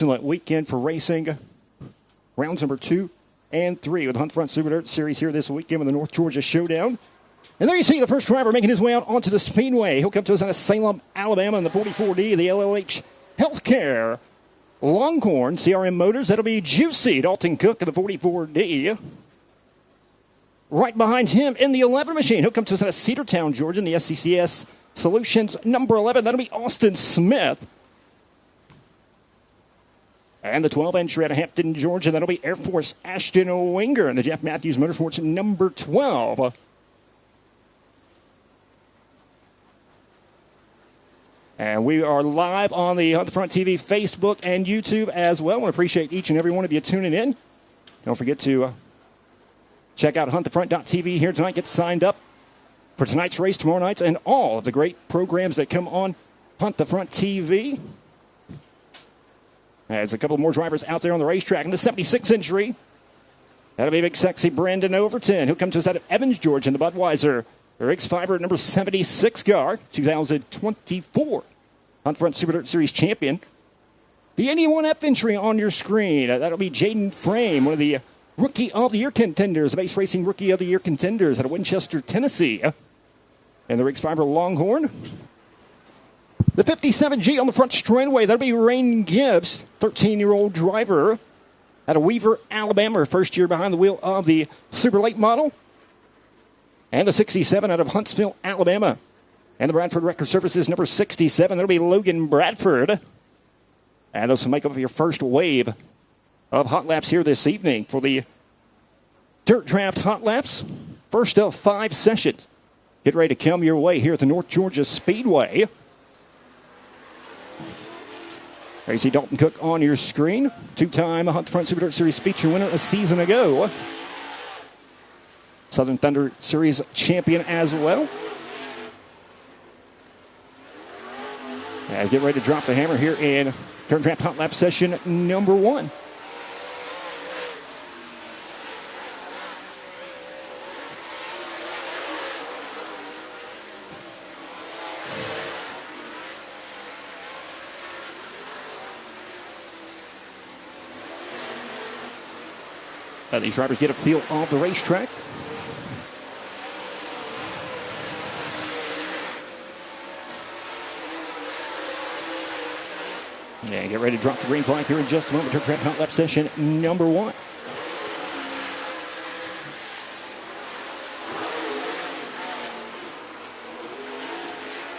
Excellent weekend for racing. Rounds number 2 and 3 with the Hunt Front Super Dirt Series here this weekend with the North Georgia Showdown. And there you see the first driver making his way out onto the Speedway. He'll come to us out of Salem, Alabama in the 44D, the LLH Healthcare Longhorn CRM Motors. That'll be Juicy Dalton Cook in the 44D. Right behind him in the 11 machine, he'll come to us out of Cedartown, Georgia in the SCCS Solutions number 11. That'll be Austin Smith. And the 12 entry out of Hampton, Georgia, that'll be Air Force Ashton Winger in the Jeff Matthews Motorsports number 12. And we are live on the Hunt the Front TV Facebook and YouTube as well. I appreciate each and every one of you tuning in. Don't forget to check out huntthefront.tv here tonight. Get signed up for tonight's race, tomorrow night's, and all of the great programs that come on Hunt the Front TV. There's a couple more drivers out there on the racetrack. In the 76 entry, that'll be big, sexy Brandon Overton. He'll come to us out of Evans, Georgia, in the Budweiser RX-5 number 76 car, 2024 Hunt Front Super Dirt Series champion. The 81F entry on your screen, that'll be Jaden Frame, one of the Rookie of the Year contenders, the Base Racing Rookie of the Year contenders out of Winchester, Tennessee. And the RX-5 Longhorn. The 57G on the front straightaway, that'll be Rain Gibbs, 13-year-old driver out of Weaver, Alabama, first year behind the wheel of the Super Late model. And the 67 out of Huntsville, Alabama. And the Bradford Record Services number 67, that'll be Logan Bradford. And those will make up your first wave of hot laps here this evening for the Dirt Draft Hot Laps. First of 5 sessions. Get ready to come your way here at the North Georgia Speedway. There you see Dalton Cook on your screen. 2-time Hunt the Front Super Dirt Series feature winner a season ago. Southern Thunder Series champion as well. As get ready to drop the hammer here in Dirt Draft Hot Lap session number 1. These drivers get a feel of the racetrack. Yeah, get ready to drop the green flag here in just a moment. Dirt Draft Hot Lap session number 1.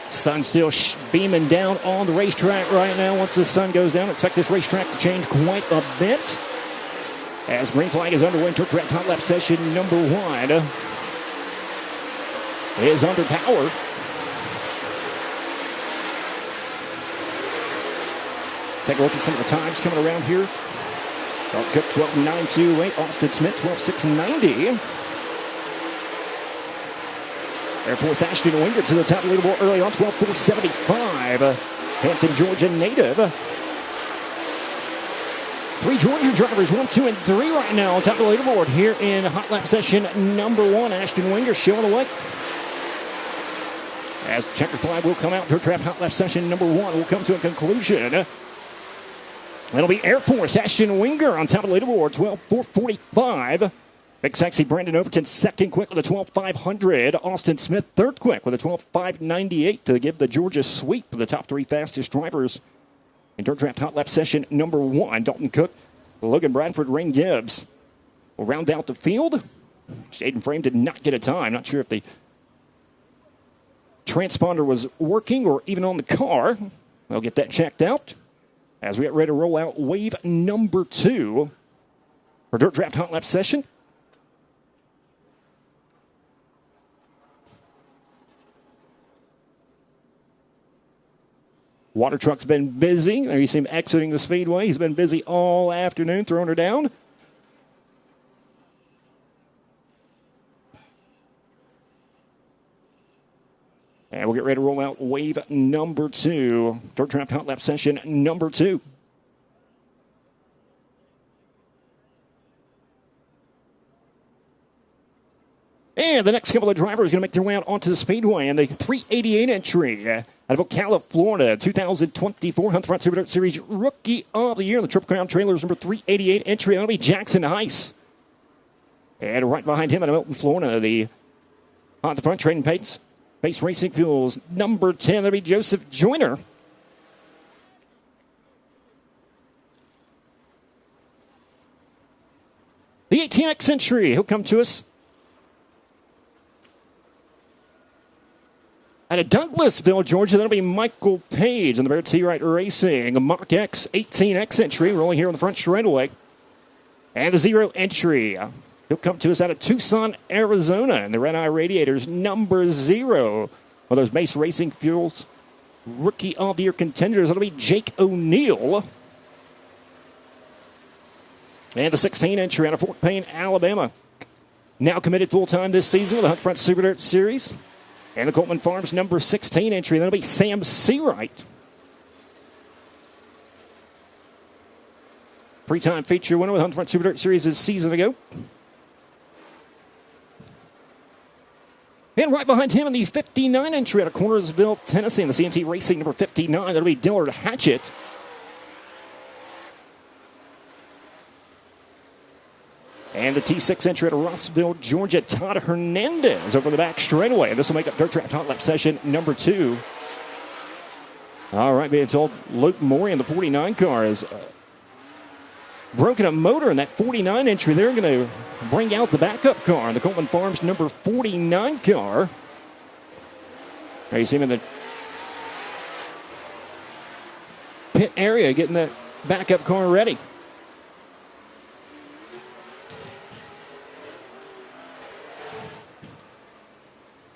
Sun still beaming down on the racetrack right now. Once the sun goes down, expect this racetrack to change quite a bit. As green flag is underway, Dirt Draft Hot Lap session number 1 is underpowered. Take a look at some of the times coming around here. Dalton Cook 12.928, Austin Smith 12.690. Air Force Ashton Winger to the top of the leaderboard early on, 12.475. Hampton, Georgia native. 3 Georgia drivers, 1, 2, and 3 right now on top of the leaderboard here in Hot Lap session number 1. Ashton Winger showing the way. As the checker flag will come out, Dirt Draft Hot Lap session number 1 will come to a conclusion. It'll be Air Force Ashton Winger on top of the leaderboard, 12.445. Big sexy Brandon Overton second quick with a 12.500. Austin Smith third quick with a 12.598 to give the Georgia sweep of the top 3 fastest drivers in Dirt Draft Hot Lap session number 1. Dalton Cook, Logan Bradford, Rain Gibbs will round out the field. Jaden Frame did not get a time. Not sure if the transponder was working or even on the car. We'll get that checked out as we get ready to roll out wave number 2 for Dirt Draft Hot Lap session. Water truck's been busy. There you see him exiting the speedway. He's been busy all afternoon throwing her down. And we'll get ready to roll out wave number 2. Dirt Draft Hot Lap session number 2. And the next couple of drivers are going to make their way out onto the speedway in the 388 entry. Out Out of Ocala, Florida, 2024 Hunt Front Super Dirt Series Rookie of the Year in the Triple Crown Trailers number 388 entry. That'll be Jackson Heiss. And right behind him out of Milton, Florida, the on the front trading pace Racing Fuels number 10. That'll be Joseph Joyner. The 18X Century, he'll come to us out of Douglasville, Georgia. That'll be Michael Page in the Barrett T. Wright Racing. A Mach X 18X entry rolling here on the front straightaway. And the 0 entry. He'll come to us out of Tucson, Arizona. And the Red Eye Radiators number 0. Well, those Base Racing Fuels Rookie of the Year contenders. That'll be Jake O'Neill. And the 16 entry out of Fort Payne, Alabama. Now committed full-time this season with the Hunt Front Super Dirt Series. And the Coleman Farms number 16 entry. That'll be Sam Seawright. Three-time feature winner with Hunt Front Super Dirt Series a season ago. And right behind him in the 59 entry out of Cornersville, Tennessee, in the CNC Racing number 59. That'll be Dillard Hatchett. And the T6 entry out of Rossville, Georgia, Todd Hernandez over the back straightaway. This will make up Dirt Draft Hot Lap session number 2. All right, being told Luke Morey in the 49 car has broken a motor in that 49 entry. They're going to bring out the backup car in the Coleman Farms number 49 car. There you see him in the pit area getting that backup car ready.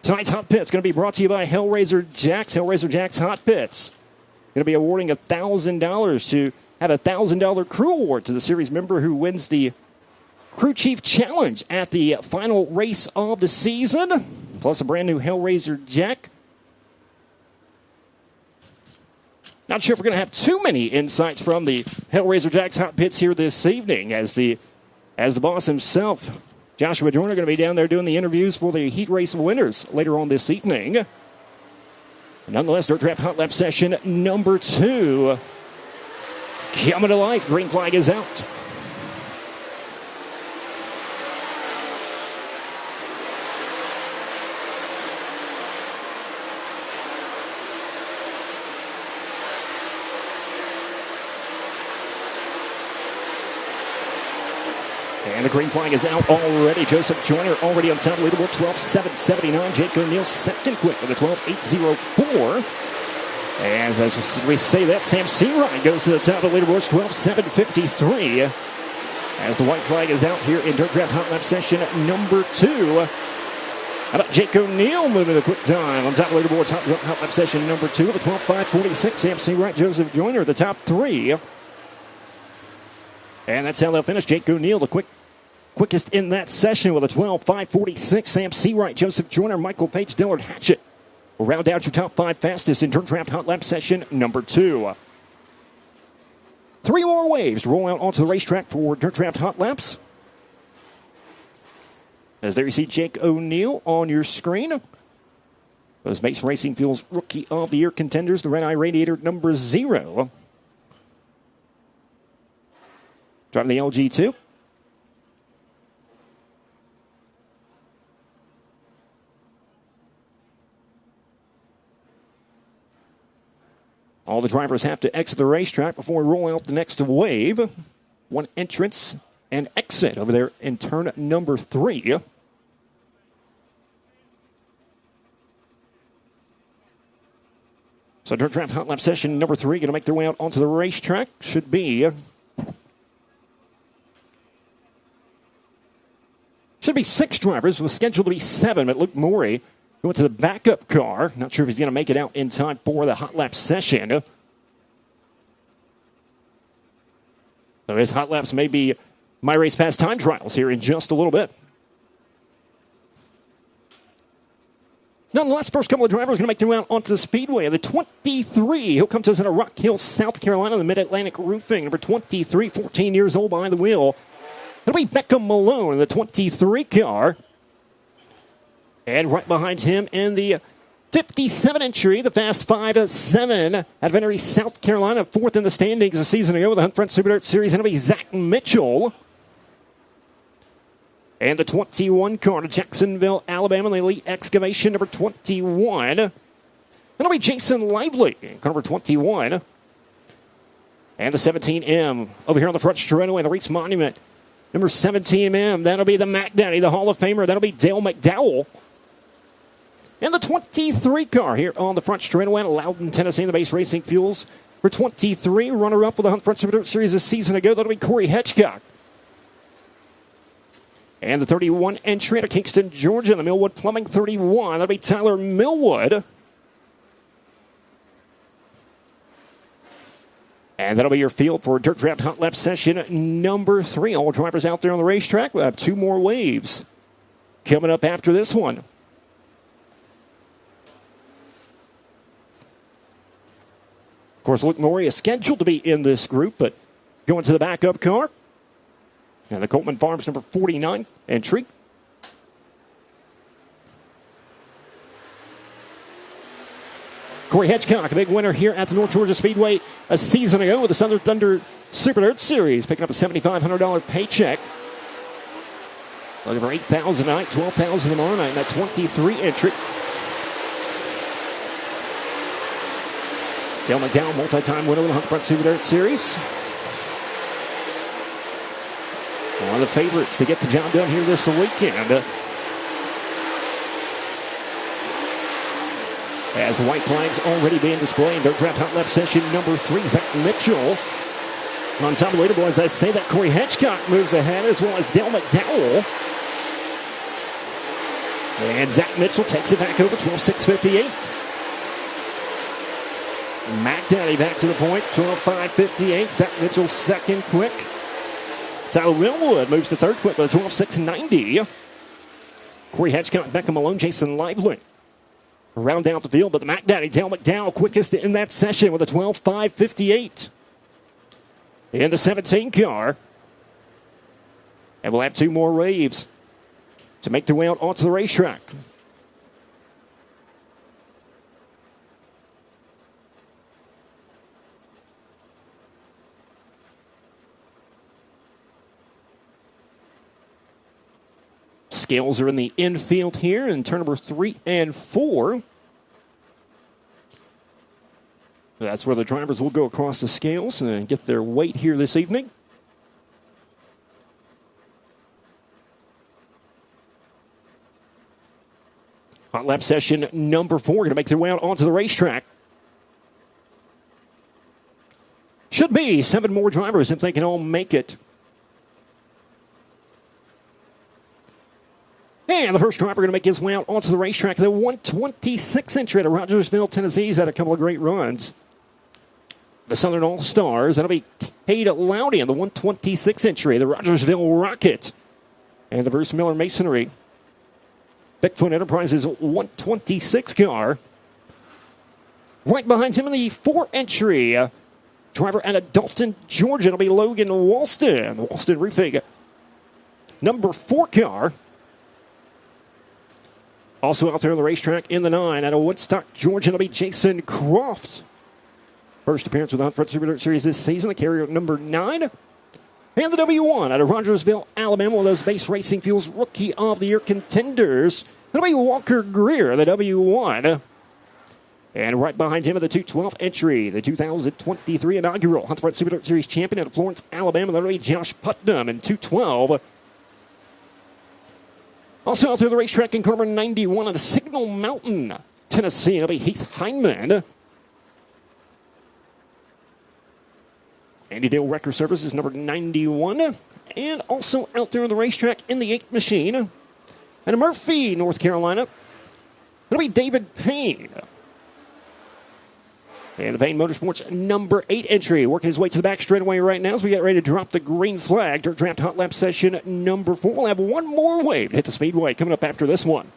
Tonight's Hot Pits going to be brought to you by Hellraiser Jacks. Hellraiser Jacks Hot Pits. Going to be awarding $1,000 to have a $1,000 crew award to the series member who wins the Crew Chief Challenge at the final race of the season. Plus a brand new Hellraiser Jack. Not sure if we're going to have too many insights from the Hellraiser Jacks Hot Pits here this evening as the boss himself, Joshua Joyner, going to be down there doing the interviews for the heat race winners later on this evening. Nonetheless, Dirt Draft Hot Lap session number 2 coming to life. Green flag is out. And the green flag is out already. Joseph Joyner already on top of the leaderboard, 12.779. Jake O'Neill second quick with a 12.804. And as we say that, Sam Seawright goes to the top of the leaderboard, 12.753. As the white flag is out here in Dirt Draft Hot Lap session number 2. How about Jake O'Neill moving a quick time on top of the leaderboard, Hot Lap session number 2 with a 12.546. Sam Seawright, Joseph Joyner at the top 3. And that's how they'll finish. Jake O'Neill, the quickest in that session with a 12.546. Sam Seawright, Joseph Joyner, Michael Page, Dillard Hatchett will round out your top 5 fastest in Dirt Draft Hot Lap session number 2. 3 more waves to roll out onto the racetrack for Dirt Draft Hot Laps. As there you see Jake O'Neill on your screen. Those Base Racing Fuels Rookie of the Year contenders, the Red Eye Radiator number 0. Driving the LG2. All the drivers have to exit the racetrack before we roll out the next wave. One entrance and exit over there in turn number 3. So Dirt Draft Hot Lap session number 3 going to make their way out onto the racetrack. Should be 6 drivers. Was scheduled to be 7, but Luke Morey going to the backup car. Not sure if he's going to make it out in time for the Hot Lap session. So his Hot Laps may be My Race Pass time trials here in just a little bit. Nonetheless, first couple of drivers going to make their way out onto the Speedway. The 23, he'll come to us in a Rock Hill, South Carolina, the Mid-Atlantic Roofing. Number 23, 14 years old behind the wheel. It'll be Beckham Malone in the 23 car. And right behind him in the 57 entry, the fast 5-7 out of Henry, South Carolina, fourth in the standings a season ago with the Hunt Front Super Dirt Series. It'll be Zach Mitchell. And the 21 car to Jacksonville, Alabama, the Elite Excavation, number 21. That'll be Jason Lively, car number 21. And the 17M over here on the front straightaway, the Reese Monument, number 17M. That'll be the Mac Daddy, the Hall of Famer. That'll be Dale McDowell. And the 23 car here on the front straightaway in Loudon, Tennessee, the Base Racing Fuels. For 23, runner-up for the Hunt Front Super Dirt Series a season ago, that'll be Corey Hitchcock. And the 31 entry out of Kingston, Georgia, the Millwood Plumbing 31. That'll be Tyler Millwood. And that'll be your field for Dirt Draft Hot Lap Session number 3. All drivers out there on the racetrack. We'll have 2 more waves coming up after this one. Of course, Luke Maury is scheduled to be in this group, but going to the backup car. And the Coltman Farms number 49 entry. Corey Hitchcock, a big winner here at the North Georgia Speedway a season ago with the Southern Thunder Super Dirt Series, picking up a $7,500 paycheck. Looking for $8,000 tonight, $12,000 tomorrow night in that 23 entry. Dale McDowell, multi-time winner of the Hunt Front Super Dirt Series. One of the favorites to get the job done here this weekend. As white flags already being displayed, Dirt Draft Hot Lap Session number 3, Zach Mitchell. On top of the leaderboard, as I say that, Corey Hitchcock moves ahead, as well as Dale McDowell. And Zach Mitchell takes it back over, 12.658. Mac Daddy back to the point, 12.558. Zach Mitchell second quick. Tyler Millwood moves to third quick with a 12.690. Corey Hitchcock, Beckham Malone, Jason Lively round out the field, but the Mac Daddy, Dale McDowell, quickest in that session with a 12.558. In the 17 car. And we'll have 2 more waves to make their way out onto the racetrack. Scales are in the infield here in turn number 3 and 4. That's where the drivers will go across the scales and get their weight here this evening. Hot lap session number 4 going to make their way out onto the racetrack. Should be 7 more drivers if they can all make it. And the first driver going to make his way out onto the racetrack. The 126 entry out of Rogersville, Tennessee. He's had a couple of great runs. The Southern All-Stars. That'll be Cade Loudy on the 126 entry. The Rogersville Rocket. And the Bruce Miller Masonry. Bigfoot Enterprises 126 car. Right behind him in the 4 entry. Driver out of Dalton, Georgia. It'll be Logan Walston. Walston Roofing. Number 4 car. Also out there on the racetrack in the 9 out of Woodstock, Georgia, it'll be Jason Croft. First appearance with the Hunt Front Super Dirt Series this season, the carrier number 9. And the W1 out of Rogersville, Alabama, one of those Base Racing Fuels Rookie of the Year contenders. It'll be Walker Greer, the W1. And right behind him at the 212 entry, the 2023 inaugural Hunt Front Super Dirt Series champion out of Florence, Alabama, that'll be Josh Putnam in 212. Also out there the racetrack in car number 91 out of Signal Mountain, Tennessee. It'll be Heath Heinman. Andy Dale Wrecker Services, number 91. And also out there on the racetrack in the 8 machine. And in Murphy, North Carolina, it'll be David Payne. And the Payne Motorsports number 8 entry, working his way to the back straightaway right now as we get ready to drop the green flag. Dirt Draft Hot Lap Session number 4. We'll have 1 more wave to hit the speedway coming up after this one.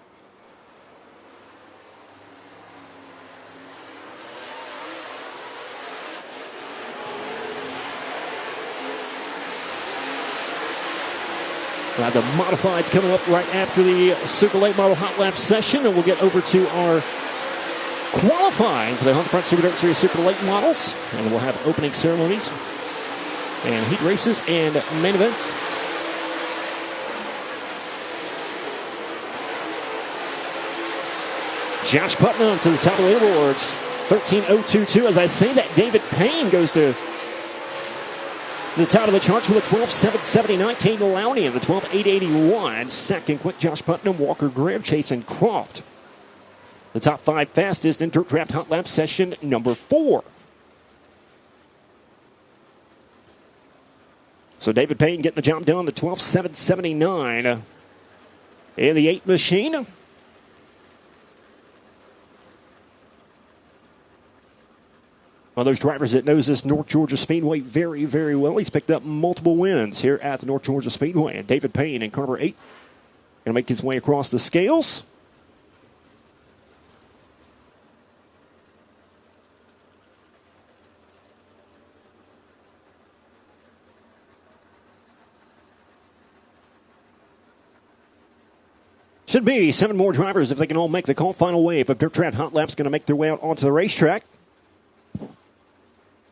We'll have the modifieds coming up right after the Super Late Model Hot Lap Session, and we'll get over to our qualifying for the Hunt Front Super Dirt Series Super Late Models. And we'll have opening ceremonies and heat races and main events. Josh Putnam to the top of the leaderboards. 13.022. As I say that, David Payne goes to the top of the charts with a 12.779. Caden Lowney in the 12.881. Second, quick Josh Putnam, Walker Graham, Chase and Croft. The top 5 fastest in Dirt Draft Hot Lap session number 4. So David Payne getting the job done, the 12.779 in the 8 machine. One of those drivers that knows this North Georgia Speedway very, very well. He's picked up multiple wins here at the North Georgia Speedway. And David Payne in car number 8 going to make his way across the scales. Should be 7 more drivers if they can all make the call. Final wave of Dirt Draft Hot Laps going to make their way out onto the racetrack.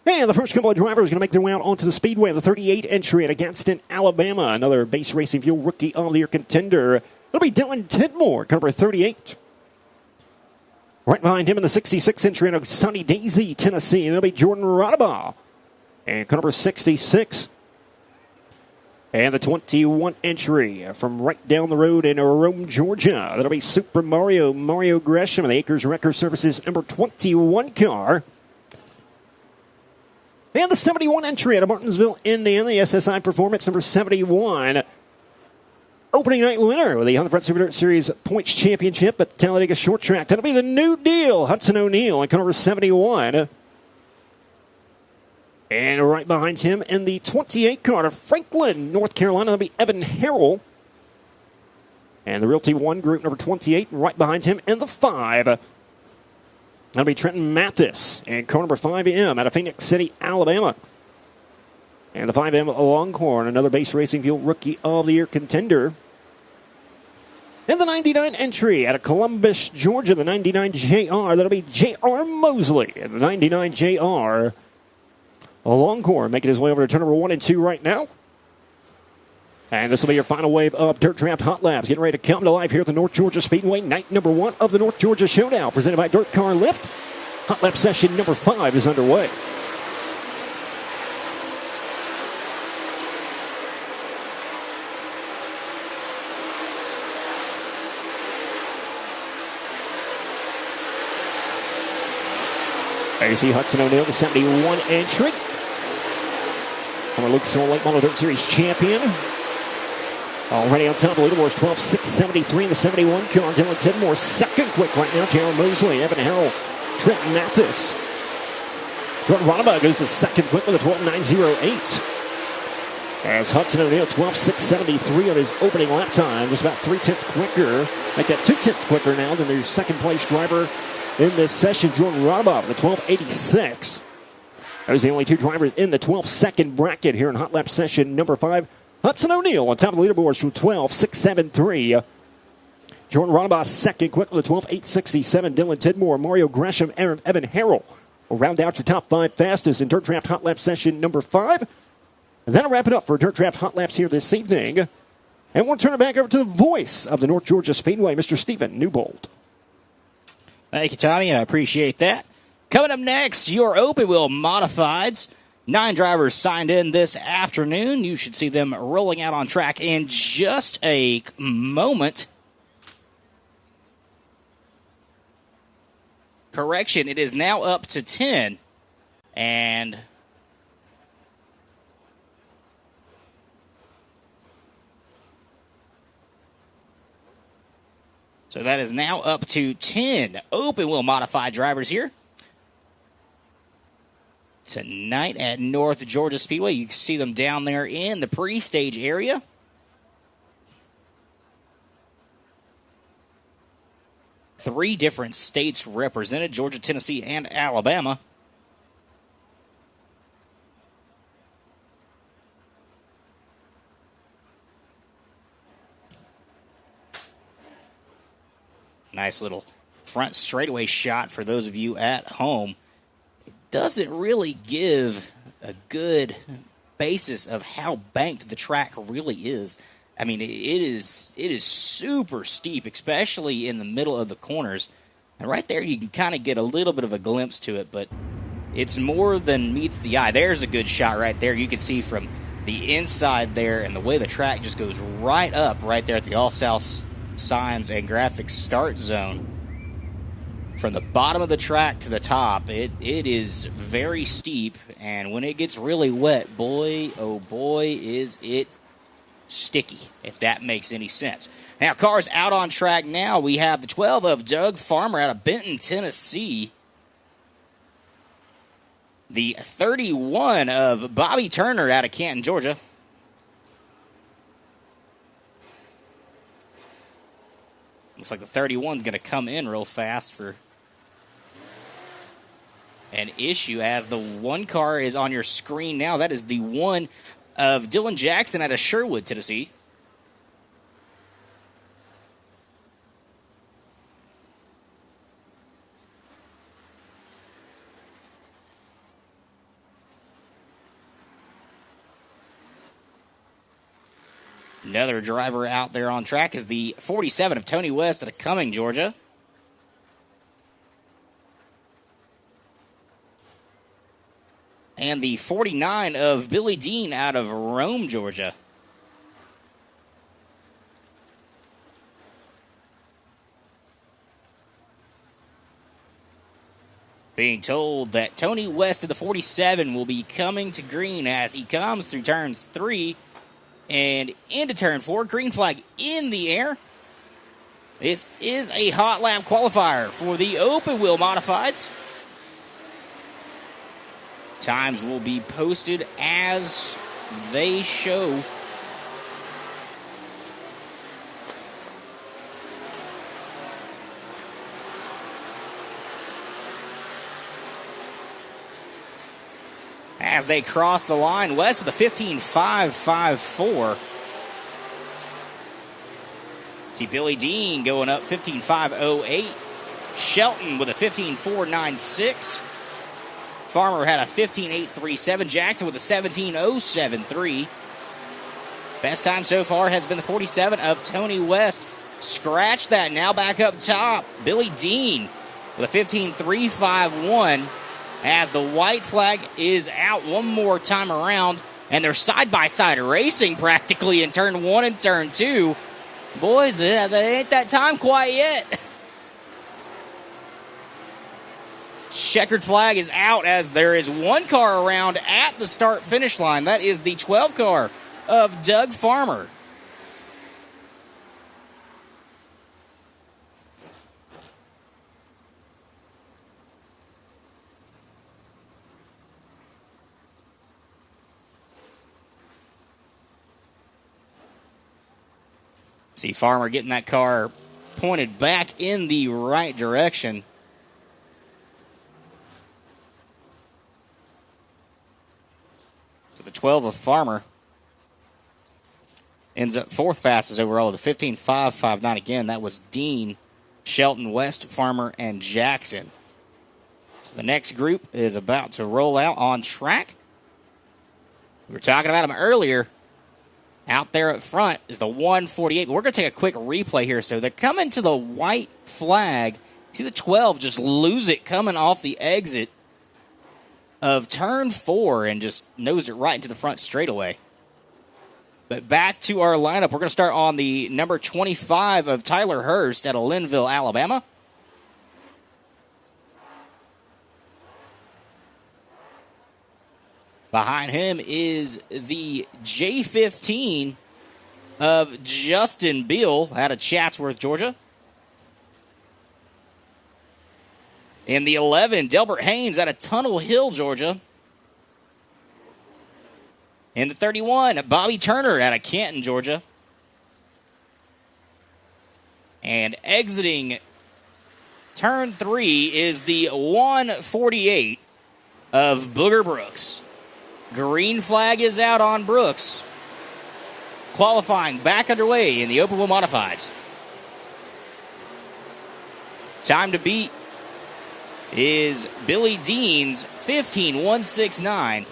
And the first couple of drivers going to make their way out onto the speedway. The 38 entry at Gadsden, Alabama. Another base racing fuel rookie of the year contender. It'll be Dylan Tidmore, number 38. Right behind him in the 66 entry at Sunny Daisy, Tennessee. And it'll be Jordan Rodabaugh. And car number 66. And the 21 entry from right down the road in Rome, Georgia. That'll be Super Mario Gresham of the Acres Wrecker Services number 21 car. And the 71 entry out of Martinsville, Indiana, the SSI Performance number 71. Opening night winner with the Hunt Front Super Dirt Series Points Championship at the Talladega Short Track. That'll be the New Deal, Hudson O'Neal, in car number 71. And right behind him in the 28 car of Franklin, North Carolina, that'll be Evan Harrell. And the Realty 1 group number 28, and right behind him in the 5. That'll be Trenton Mathis and car number 5M out of Phoenix City, Alabama. And the 5M Longhorn, another base racing fuel rookie of the year contender. And the 99 entry out of Columbus, Georgia, the 99 JR. That'll be J.R. Mosley. And the 99 JR Longhorn making his way over to turn number 1 and 2 right now. And this will be your final wave of Dirt Draft Hot Laps. Getting ready to come to life here at the North Georgia Speedway. Night number 1 of the North Georgia Showdown. Presented by Dirt Car Lift. Hot Lap session number 5 is underway. There you see Hudson O'Neal, the 71 entry. Former Lucas Oil Late Model Dirt Series champion. Already on top of the leaderboards, 12.673 in the 71 car. Dylan Tidmore, second quick right now. J.R. Mosley, Evan Harrell, Trenton Mathis. Jordan Rodabaugh goes to second quick with a 12.908. As Hudson O'Neal, 12.673 on his opening lap time. Just about 3/10 quicker. Make that 2/10 quicker now than their second place driver in this session, Jordan Rodabaugh, the 12.86. Those are the only 2 drivers in the 12-second bracket here in Hot Lap session number 5. Hudson O'Neal on top of the leaderboards from 12.673. Jordan Rodabaugh second quick with a 12.867. Dylan Tidmore, Mario Gresham, Evan Harrell will round out your top 5 fastest in Dirt Draft Hot Lap session number 5. And that'll wrap it up for Dirt Draft Hot Laps here this evening. And we'll turn it back over to the voice of the North Georgia Speedway, Mr. Stephen Newbold. Thank you, Tommy. I appreciate that. Coming up next, your open wheel modifieds. 9 drivers signed in this afternoon. You should see them rolling out on track in just a moment. Correction, it is now up to 10. And so that is now up to 10 open wheel modified drivers here tonight at North Georgia Speedway. You can see them down there in the pre-stage area. Three different states represented: Georgia, Tennessee, and Alabama. Nice little front straightaway shot for those of you at home. It doesn't really give a good basis of how banked the track really is. I mean, it is super steep, especially in the middle of the corners. And right there, you can kind of get a little bit of a glimpse to it, but it's more than meets the eye. There's a good shot right there. You can see from the inside there and the way the track just goes right up right there at the All South Signs and Graphics start zone. From the bottom of the track to the top, it is very steep, and when it gets really wet, boy, oh boy, is it sticky, if that makes any sense. Now, cars out on track now. We have the 12 of Doug Farmer out of Benton, Tennessee. The 31 of Bobby Turner out of Canton, Georgia. Looks like the 31 is going to come in real fast for an issue, as the one car is on your screen now. That is the one of Dylan Jackson out of Sherwood, Tennessee. Another driver out there on track is the 47 of Tony West out of Cumming, Georgia. And the 49 of Billy Dean out of Rome, Georgia. Being told that Tony West of the 47 will be coming to green as he comes through turns 3 and into turn 4. Green flag in the air. This is a hot lap qualifier for the open wheel modifieds. Times will be posted as they show. As they cross the line, West with a 15.554. See Billy Dean going up 15.508. Shelton with a 15.496. Farmer had a 15.837. Jackson with a 17.073. Best time so far has been the 47 of Tony West. Scratch that. Now back up top. Billy Dean with a 15.351 as the white flag is out one more time around. And they're side-by-side racing practically in turn 1 and turn 2. Boys, that ain't that time quite yet. Checkered flag is out as there is one car around at the start-finish line. That is the 12 car of Doug Farmer. See Farmer getting that car pointed back in the right direction. So the 12 of Farmer ends up fourth fastest overall with a 15.559. Again, that was Dean, Shelton, West, Farmer, and Jackson. So the next group is about to roll out on track. We were talking about them earlier. Out there up front is the 148. But we're going to take a quick replay here. So they're coming to the white flag. See the 12 just lose it coming off the exit of turn 4 and just nosed it right into the front straightaway. But back to our lineup. We're going to start on the number 25 of Tyler Hurst out of Linville, Alabama. Behind him is the J15 of Justin Beal out of Chatsworth, Georgia. In the 11, Delbert Haynes out of Tunnel Hill, Georgia. In the 31, Bobby Turner out of Canton, Georgia. And exiting turn 3 is the 148 of Booger Brooks. Green flag is out on Brooks. Qualifying back underway in the open wheel modifieds. Time to beat is Billy Dean's 15.169.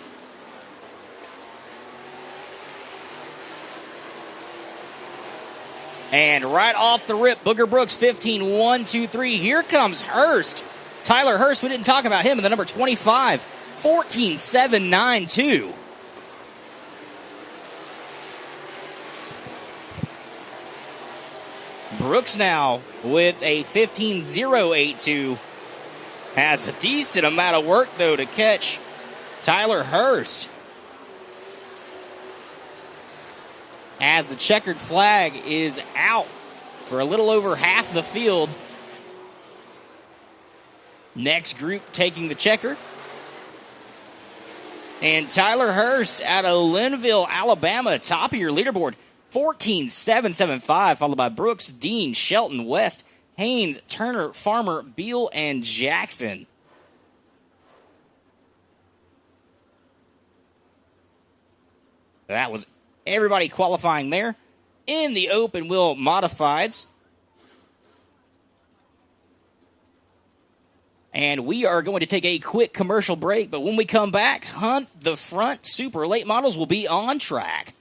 And right off the rip, Booger Brooks 15.123. Here comes Hurst. Tyler Hurst, we didn't talk about him, in the number 25, 14.792. Brooks now with a 15.082. Has a decent amount of work, though, to catch Tyler Hurst. As the checkered flag is out for a little over half the field. Next group taking the checker. And Tyler Hurst out of Linville, Alabama, top of your leaderboard. 14.775, followed by Brooks, Dean, Shelton, West, Haynes, Turner, Farmer, Beal, and Jackson. That was everybody qualifying there in the open wheel modifieds. And we are going to take a quick commercial break, but when we come back, Hunt the Front Super Late Models will be on track.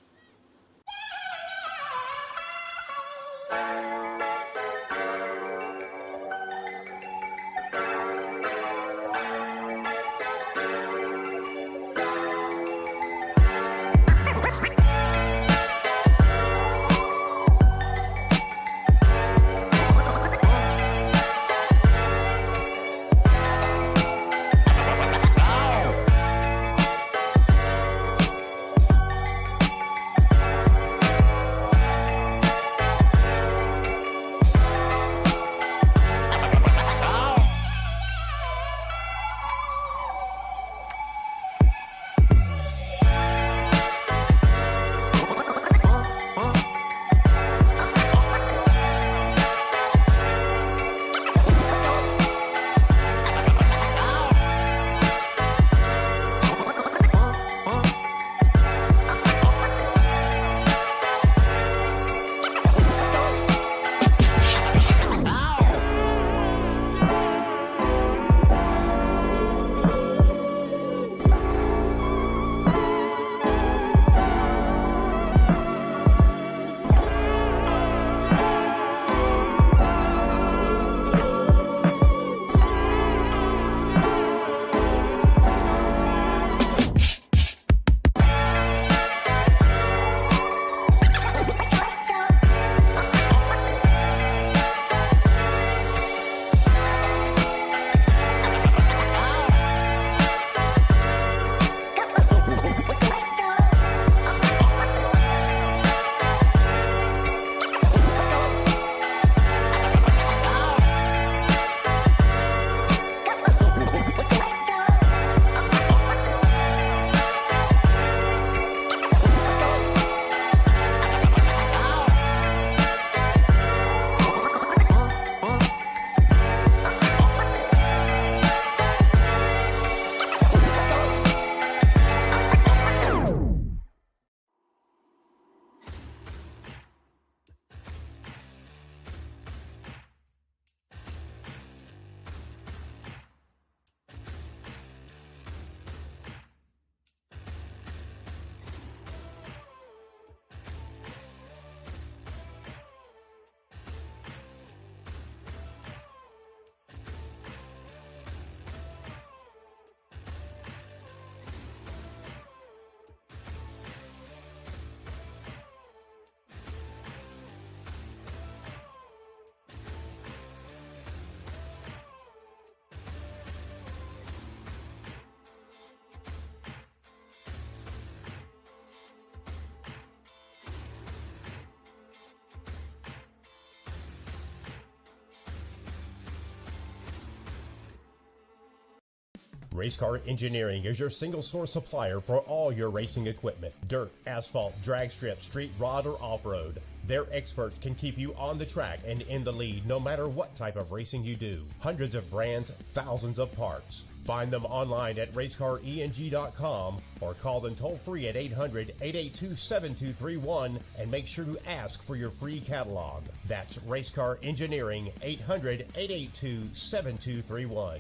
Race Car Engineering is your single source supplier for all your racing equipment. Dirt, asphalt, drag strip, street rod, or off-road. Their experts can keep you on the track and in the lead no matter what type of racing you do. Hundreds of brands, thousands of parts. Find them online at racecareng.com or call them toll-free at 800-882-7231 and make sure to ask for your free catalog. That's Racecar Engineering, 800-882-7231.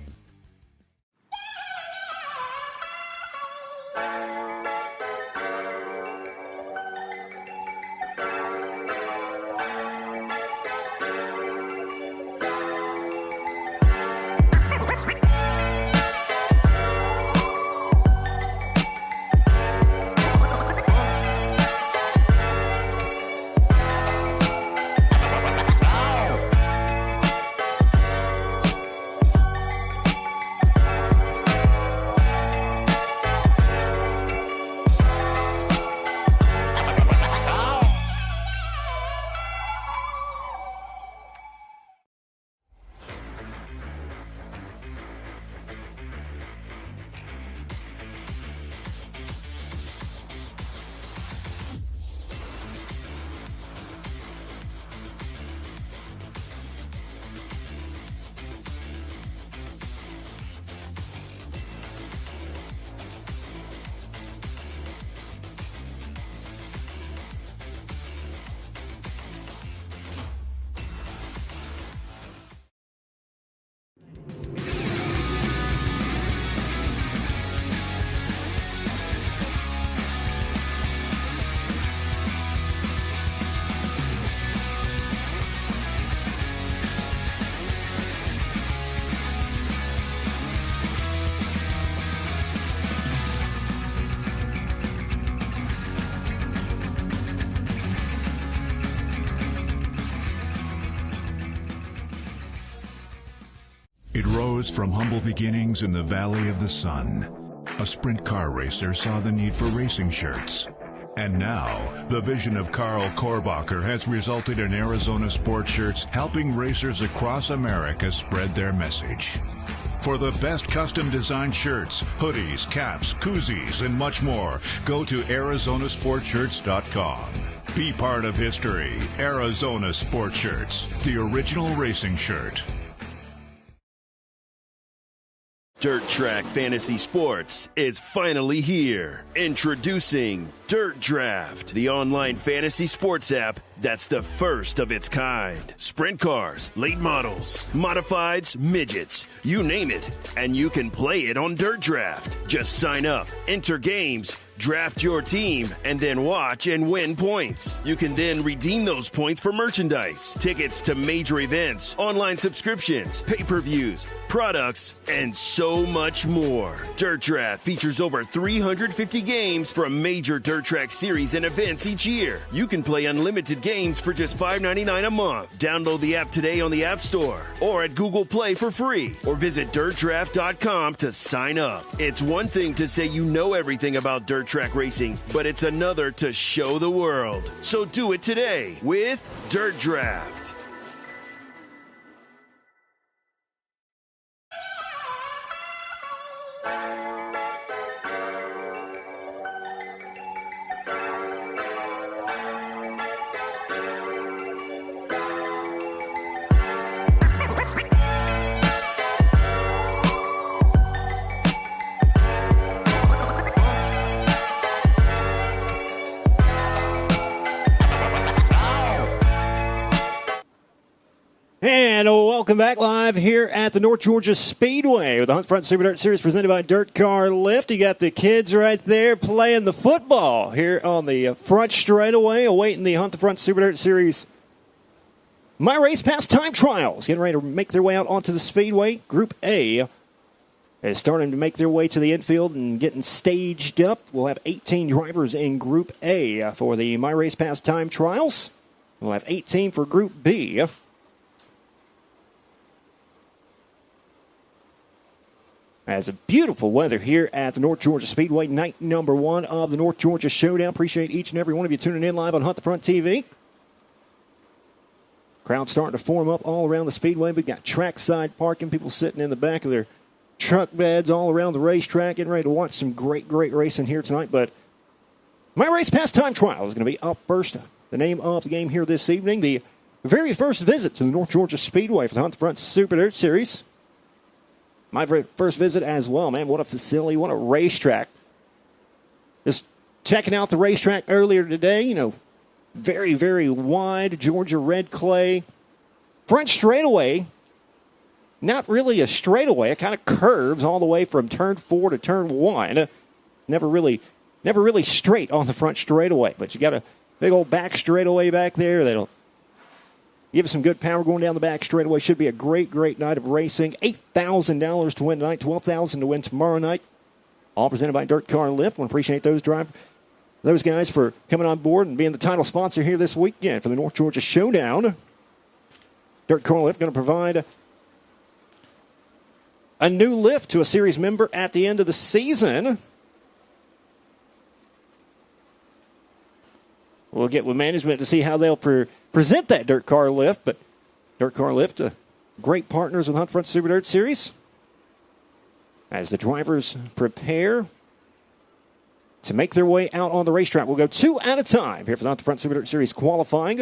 It rose from humble beginnings in the Valley of the Sun. A sprint car racer saw the need for racing shirts. And now, the vision of Carl Korbacher has resulted in Arizona Sport Shirts helping racers across America spread their message. For the best custom designed shirts, hoodies, caps, koozies, and much more, go to ArizonaSportShirts.com. Be part of history. Arizona Sport Shirts, the original racing shirt. Dirt Track Fantasy Sports is finally here. Introducing Dirt Draft, the online fantasy sports app that's the first of its kind. Sprint cars, late models, modifieds, midgets, you name it, and you can play it on Dirt Draft. Just sign up, enter games, draft your team, and then watch and win points. You can then redeem those points for merchandise, tickets to major events, online subscriptions, pay-per-views, products, and so much more. Dirt Draft features over 350 games from major dirt track series and events each year. You can play unlimited games for just $5.99 a month. Download the app today on the App Store or at Google Play for free, or visit dirtdraft.com to sign up. It's one thing to say you know everything about dirt track racing, but it's another to show the world. So do it today with Dirt Draft. And welcome back live here at the North Georgia Speedway with the Hunt Front Super Dirt Series presented by Dirt Car Lift. You got the kids right there playing the football here on the front straightaway, awaiting the Hunt the Front Super Dirt Series My Race Pass Time Trials. Getting ready to make their way out onto the Speedway. Group A is starting to make their way to the infield and getting staged up. We'll have 18 drivers in Group A for the My Race Pass Time Trials. We'll have 18 for Group B. As a beautiful weather here at the North Georgia Speedway, night number 1 of the North Georgia Showdown. Appreciate each and every one of you tuning in live on Hunt the Front TV. Crowd starting to form up all around the Speedway. We've got trackside parking, people sitting in the back of their truck beds all around the racetrack, getting ready to watch some great racing here tonight. But My Race Pass Time Trial is going to be up first. The name of the game here this evening, the very first visit to the North Georgia Speedway for the Hunt the Front Super Dirt Series. my first visit as well. Man, what a facility, what a racetrack. Just checking out the racetrack earlier today, very, very wide Georgia red clay. Front straightaway, not really a straightaway. It kind of curves all the way from turn 4 to turn 1. Never really straight on the front straightaway. But you got a big old back straightaway back there that'll give us some good power going down the back straightaway. Should be a great, great night of racing. $8,000 to win tonight, $12,000 to win tomorrow night. All presented by Dirt Car Lift. Want to appreciate those guys for coming on board and being the title sponsor here this weekend for the North Georgia Showdown. Dirt Car Lift going to provide a new lift to a series member at the end of the season. We'll get with management to see how they'll present that Dirt Car Lift. But Dirt Car Lift, great partners with Hunt Front Super Dirt Series. As the drivers prepare to make their way out on the racetrack. We'll go 2 at a time here for the Hunt Front Super Dirt Series qualifying.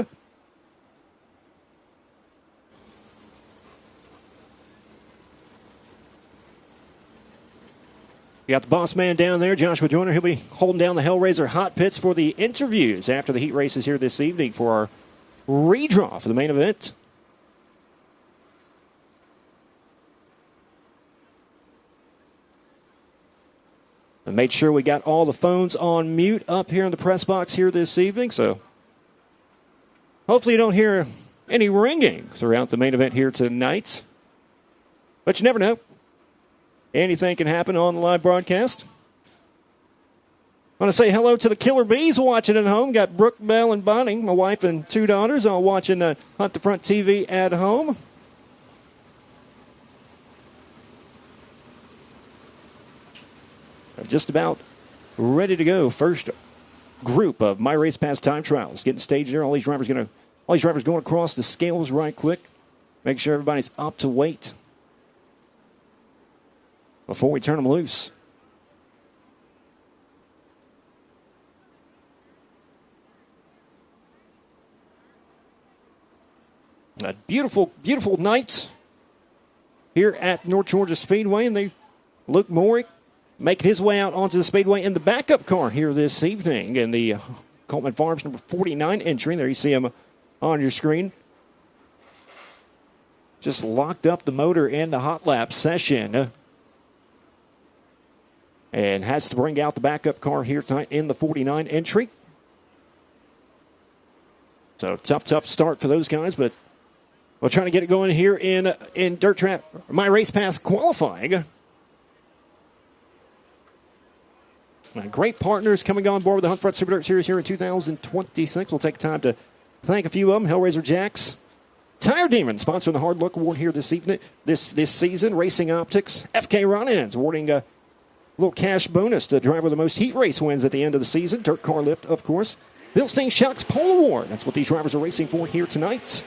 You got the boss man down there, Joshua Joyner. He'll be holding down the Hellraiser hot pits for the interviews after the heat races here this evening for our redraw for the main event. I made sure we got all the phones on mute up here in the press box here this evening, so hopefully you don't hear any ringing throughout the main event here tonight. But you never know. Anything can happen on the live broadcast. I want to say hello to the Killer Bees watching at home. Got Brooke, Belle, and Bonnie, my wife and 2 daughters, all watching Hunt the Front TV at home. Just about ready to go. First group of My Race Pass time trials getting staged there. All these drivers going across the scales right quick. Make sure everybody's up to weight before we turn them loose. A beautiful, beautiful night here at North Georgia Speedway, and Luke Maury making his way out onto the speedway in the backup car here this evening in the Coleman Farms number 49 entry. There you see him on your screen. Just locked up the motor in the hot lap session. And has to bring out the backup car here tonight in the 49 entry. So tough start for those guys, but we're trying to get it going here in Dirt Track, My Race Pass qualifying. Great partners coming on board with the Hunt Front Super Dirt Series here in 2026. We'll take time to thank a few of them. Hellraiser Jacks, Tire Demon, sponsoring the Hard Luck Award here this evening, this season. Racing Optics, FK Run-Ins, awarding a little cash bonus to the driver with the most heat race wins at the end of the season. Dirt Car Lift, of course. Bilstein Shocks Pole Award. That's what these drivers are racing for here tonight.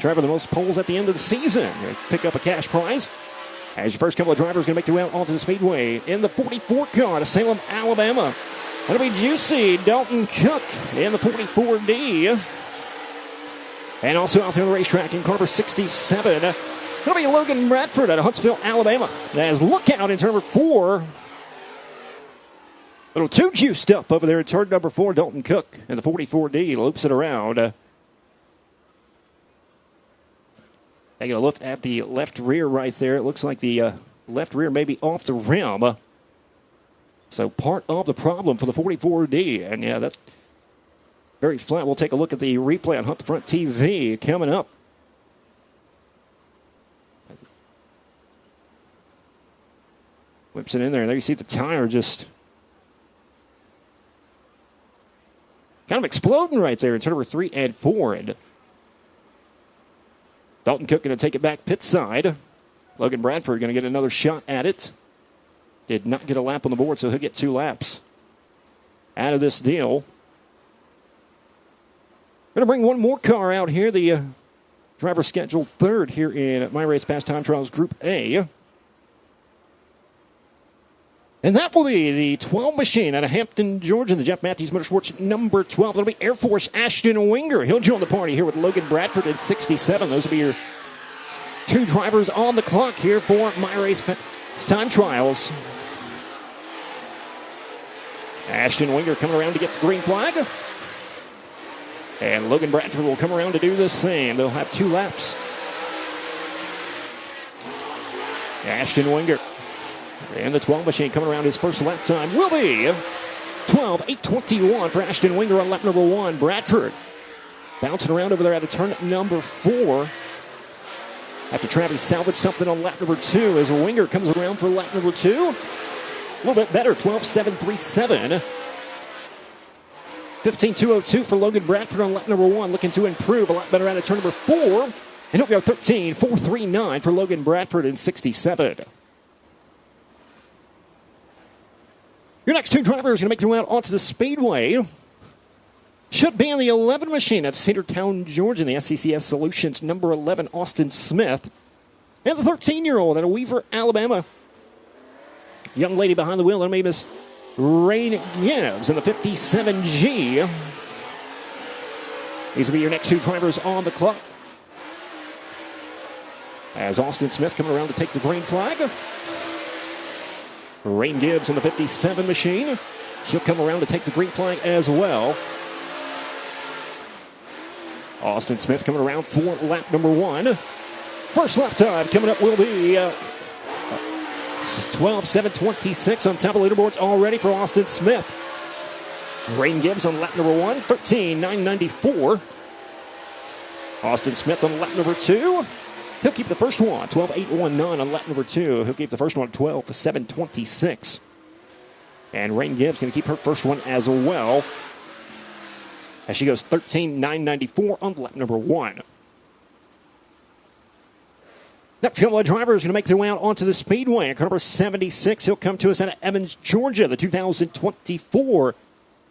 Driver the most poles at the end of the season. Pick up a cash prize. As your first couple of drivers going to make their way out onto the speedway in the 44 car to Salem, Alabama. That'll be Juicy Dalton Cook in the 44D. And also out there on the racetrack in car number 67. That'll be Logan Bradford out of Huntsville, Alabama. As lookout in turn number 4. Little too juiced up over there in turn number 4. Dalton Cook in the 44D loops it around. Taking a look at the left rear right there. It looks like the left rear may be off the rim. So part of the problem for the 44D. And yeah, that's very flat. We'll take a look at the replay on Hunt the Front TV coming up. Whips it in there. And there you see the tire just kind of exploding right there in turn number 3 and 4. And Dalton Cook going to take it back pit side. Logan Bradford going to get another shot at it. Did not get a lap on the board, so he'll get 2 laps out of this deal. Going to bring one more car out here. The driver scheduled 3rd here in My Race Pass Time Trials Group A. And that will be the 12 machine out of Hampton, Georgia, the Jeff Matthews Motorsports number 12. That'll be Air Force Ashton Winger. He'll join the party here with Logan Bradford at 67. Those will be your 2 drivers on the clock here for My Race It's time trials. Ashton Winger coming around to get the green flag. And Logan Bradford will come around to do the same. They'll have 2 laps. Ashton Winger in the 12 machine coming around. His first lap time will be 12:8:21 for Ashton Winger on lap number 1. Bradford bouncing around over there out of turn number 4. After Travis salvaged something on lap number 2 as Winger comes around for lap number 2. A little bit better, 12:7:37. 15:2:02 for Logan Bradford on lap number 1, looking to improve a lot better out of turn number 4. And he'll go 13:439 for Logan Bradford in 67. Your next 2 drivers are going to make their way out onto the speedway. Should be in the 11 machine at Cedartown, Georgia, in the SCCS Solutions, number 11, Austin Smith. And the 13-year-old out of Weaver, Alabama. Young lady behind the wheel, her name is Rain Gibbs in the 57G. These will be your next 2 drivers on the clock. As Austin Smith coming around to take the green flag. Rain Gibbs in the 57 machine. She'll come around to take the green flag as well. Austin Smith coming around for lap number 1. First lap time coming up will be 12:7:26 on top of the leaderboards already for Austin Smith. Rain Gibbs on lap number 1, 13:994. Austin Smith on lap number 2. He'll keep the first one, 12:819 on lap number 2. He'll keep the first one, 12:7:26. And Rain Gibbs going to keep her first one as well, as she goes 13:994 on lap number 1. Next couple of drivers going to make their way out onto the speedway. Car number 76, he'll come to us out of Evans, Georgia, the 2024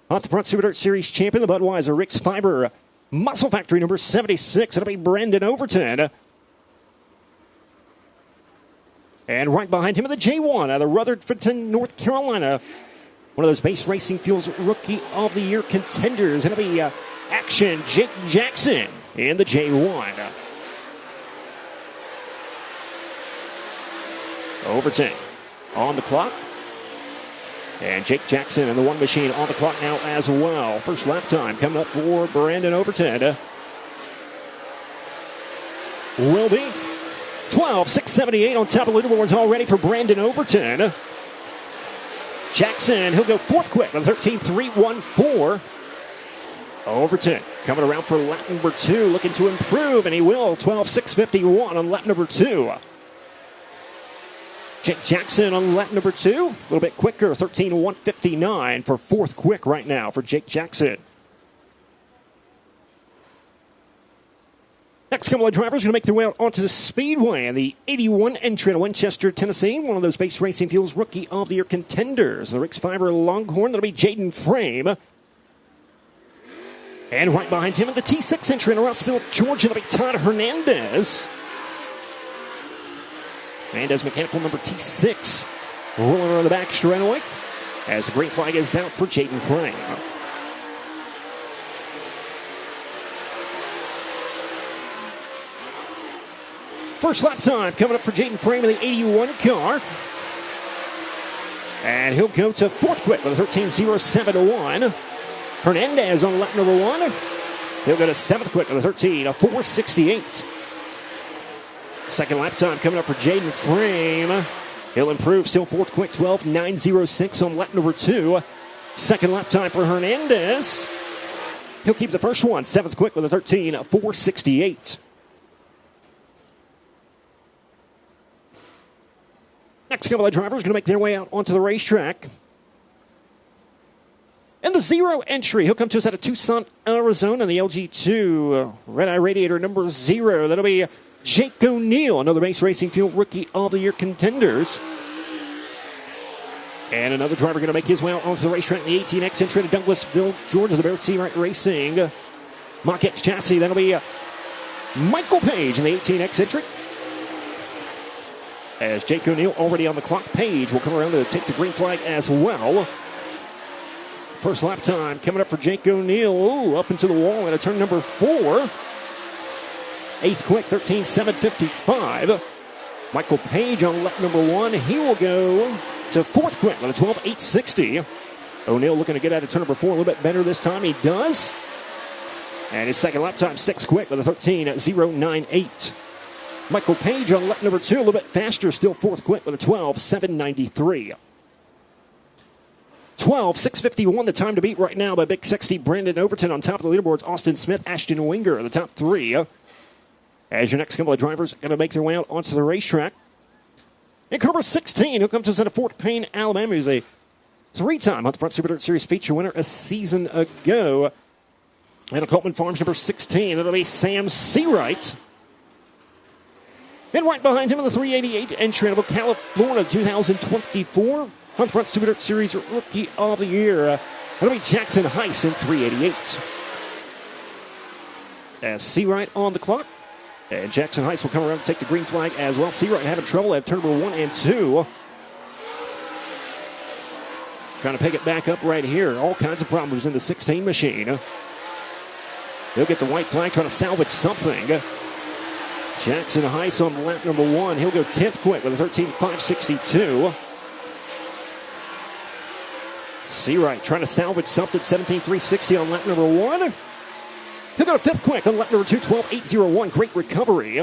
Off the Front Super Dirt Series champion, the Budweiser Rick's Fiber Muscle Factory number 76. It'll be Brandon Overton. And right behind him in the J1 out of Rutherfordton, North Carolina, one of those Base Racing Fuels Rookie of the Year contenders. It'll be Action Jake Jackson in the J1. Overton on the clock. And Jake Jackson and the 1 machine on the clock now as well. First lap time coming up for Brandon Overton. Will be 12:678 on top of the leaderboards already for Brandon Overton. Jackson, he'll go 4th quick with 13:314. Overton coming around for lap number 2, looking to improve, and he will. 12:651 on lap number 2. Jake Jackson on lap number 2, a little bit quicker, 13:159 for 4th quick right now for Jake Jackson. Next couple of drivers going to make their way out onto the speedway. And the 81 entry in Winchester, Tennessee, one of those Base Racing Fuels Rookie of the Year contenders. The Rick's Fiber Longhorn, that'll be Jaden Frame. And right behind him in the T6 entry in Russellville, Georgia, that'll be Todd Hernandez. Hernandez mechanical number T6 rolling around the back straightaway as the green flag is out for Jaden Frame. First lap time coming up for Jaden Frame in the 81 car. And he'll go to 4th quick with a 13:07:1. Hernandez on lap number 1. He'll go to 7th quick with a 13:468. Second lap time coming up for Jaden Frame. He'll improve, still 4th quick, 12:906 on lap number 2. Second lap time for Hernandez. He'll keep the first one, 7th quick with a 13:468. Next couple of drivers going to make their way out onto the racetrack. And the 0 entry, he'll come to us out of Tucson, Arizona, in the LG2 Red Eye Radiator number 0. That'll be Jake O'Neill, another Base Racing Fuel Rookie of the Year contenders. And another driver going to make his way out onto the racetrack in the 18X entry to Douglasville, Georgia, the Barrett Seawright Racing Mach X chassis. That'll be Michael Page in the 18X entry. As Jake O'Neill already on the clock, Page will come around to take the green flag as well. First lap time coming up for Jake O'Neill. Ooh, up into the wall at a turn number 4. 8th quick, 13:755. Michael Page on lap number 1. He will go to fourth quick with a 12.860. O'Neill looking to get out of turn number 4 a little bit better this time. He does. And his second lap time, 6th quick with a 13.098. Michael Page on lap number 2, a little bit faster, still fourth quick with a 12.793. 12.651, the time to beat right now by Big 60. Brandon Overton on top of the leaderboards. Austin Smith, Ashton Winger, the top 3. As your next couple of drivers going to make their way out onto the racetrack. And car number 16, who comes to us out of Fort Payne, Alabama, who's a 3-time Hunt the Front Super Dirt Series feature winner a season ago. And a Coltman Farms number 16, it'll be Sam Seawright. And right behind him in the 388 entry of Ocala, Florida, 2024. Hunt Front Super Dirt Series Rookie of the Year. That'll be Jackson Heiss in 388. As Seawright on the clock. And Jackson Heiss will come around and take the green flag as well. Seawright having trouble at turn number 1 and 2. Trying to pick it back up right here. All kinds of problems in the 16 machine. He'll get the white flag, trying to salvage something. Jackson Heiss on lap number 1. He'll go 10th quick with a 13.562. Seawright trying to salvage something, 17.360 on lap number 1. He'll go to 5th quick on lap number 2, 12.801. Great recovery.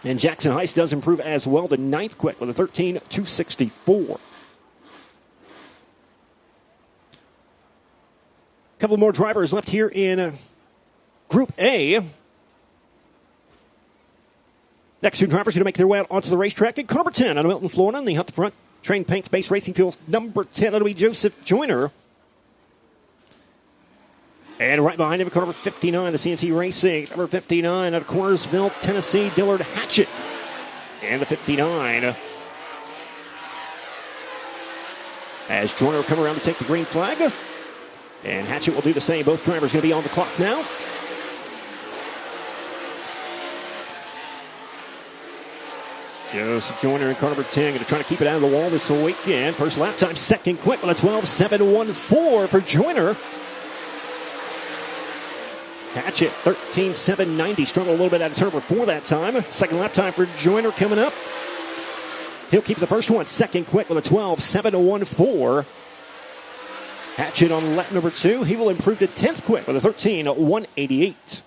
And Jackson Heiss does improve as well to 9th quick with a 13.264. A couple more drivers left here in Group A. Next two drivers going to make their way out onto the racetrack. At car number 10 out of Milton, Florida, on the Hunt the Front Train Paints Base Racing Fuels number 10. That'll be Joseph Joyner. And right behind him, car number 59, the CNC Racing. Number 59 out of Cornersville, Tennessee, Dillard Hatchett. And the 59. As Joyner will come around to take the green flag. And Hatchett will do the same. Both drivers going to be on the clock now. Joseph Joyner in car number 10 going to try to keep it out of the wall this weekend. First lap time, second quick with a 12.714 for Joyner. Hatchett, 13.790. Struggled a little bit out of turn number 4 that time. Second lap time for Joyner coming up. He'll keep the first one. Second quick with a 12.714. Hatchett on lap number 2. He will improve to 10th quick with a 13.188.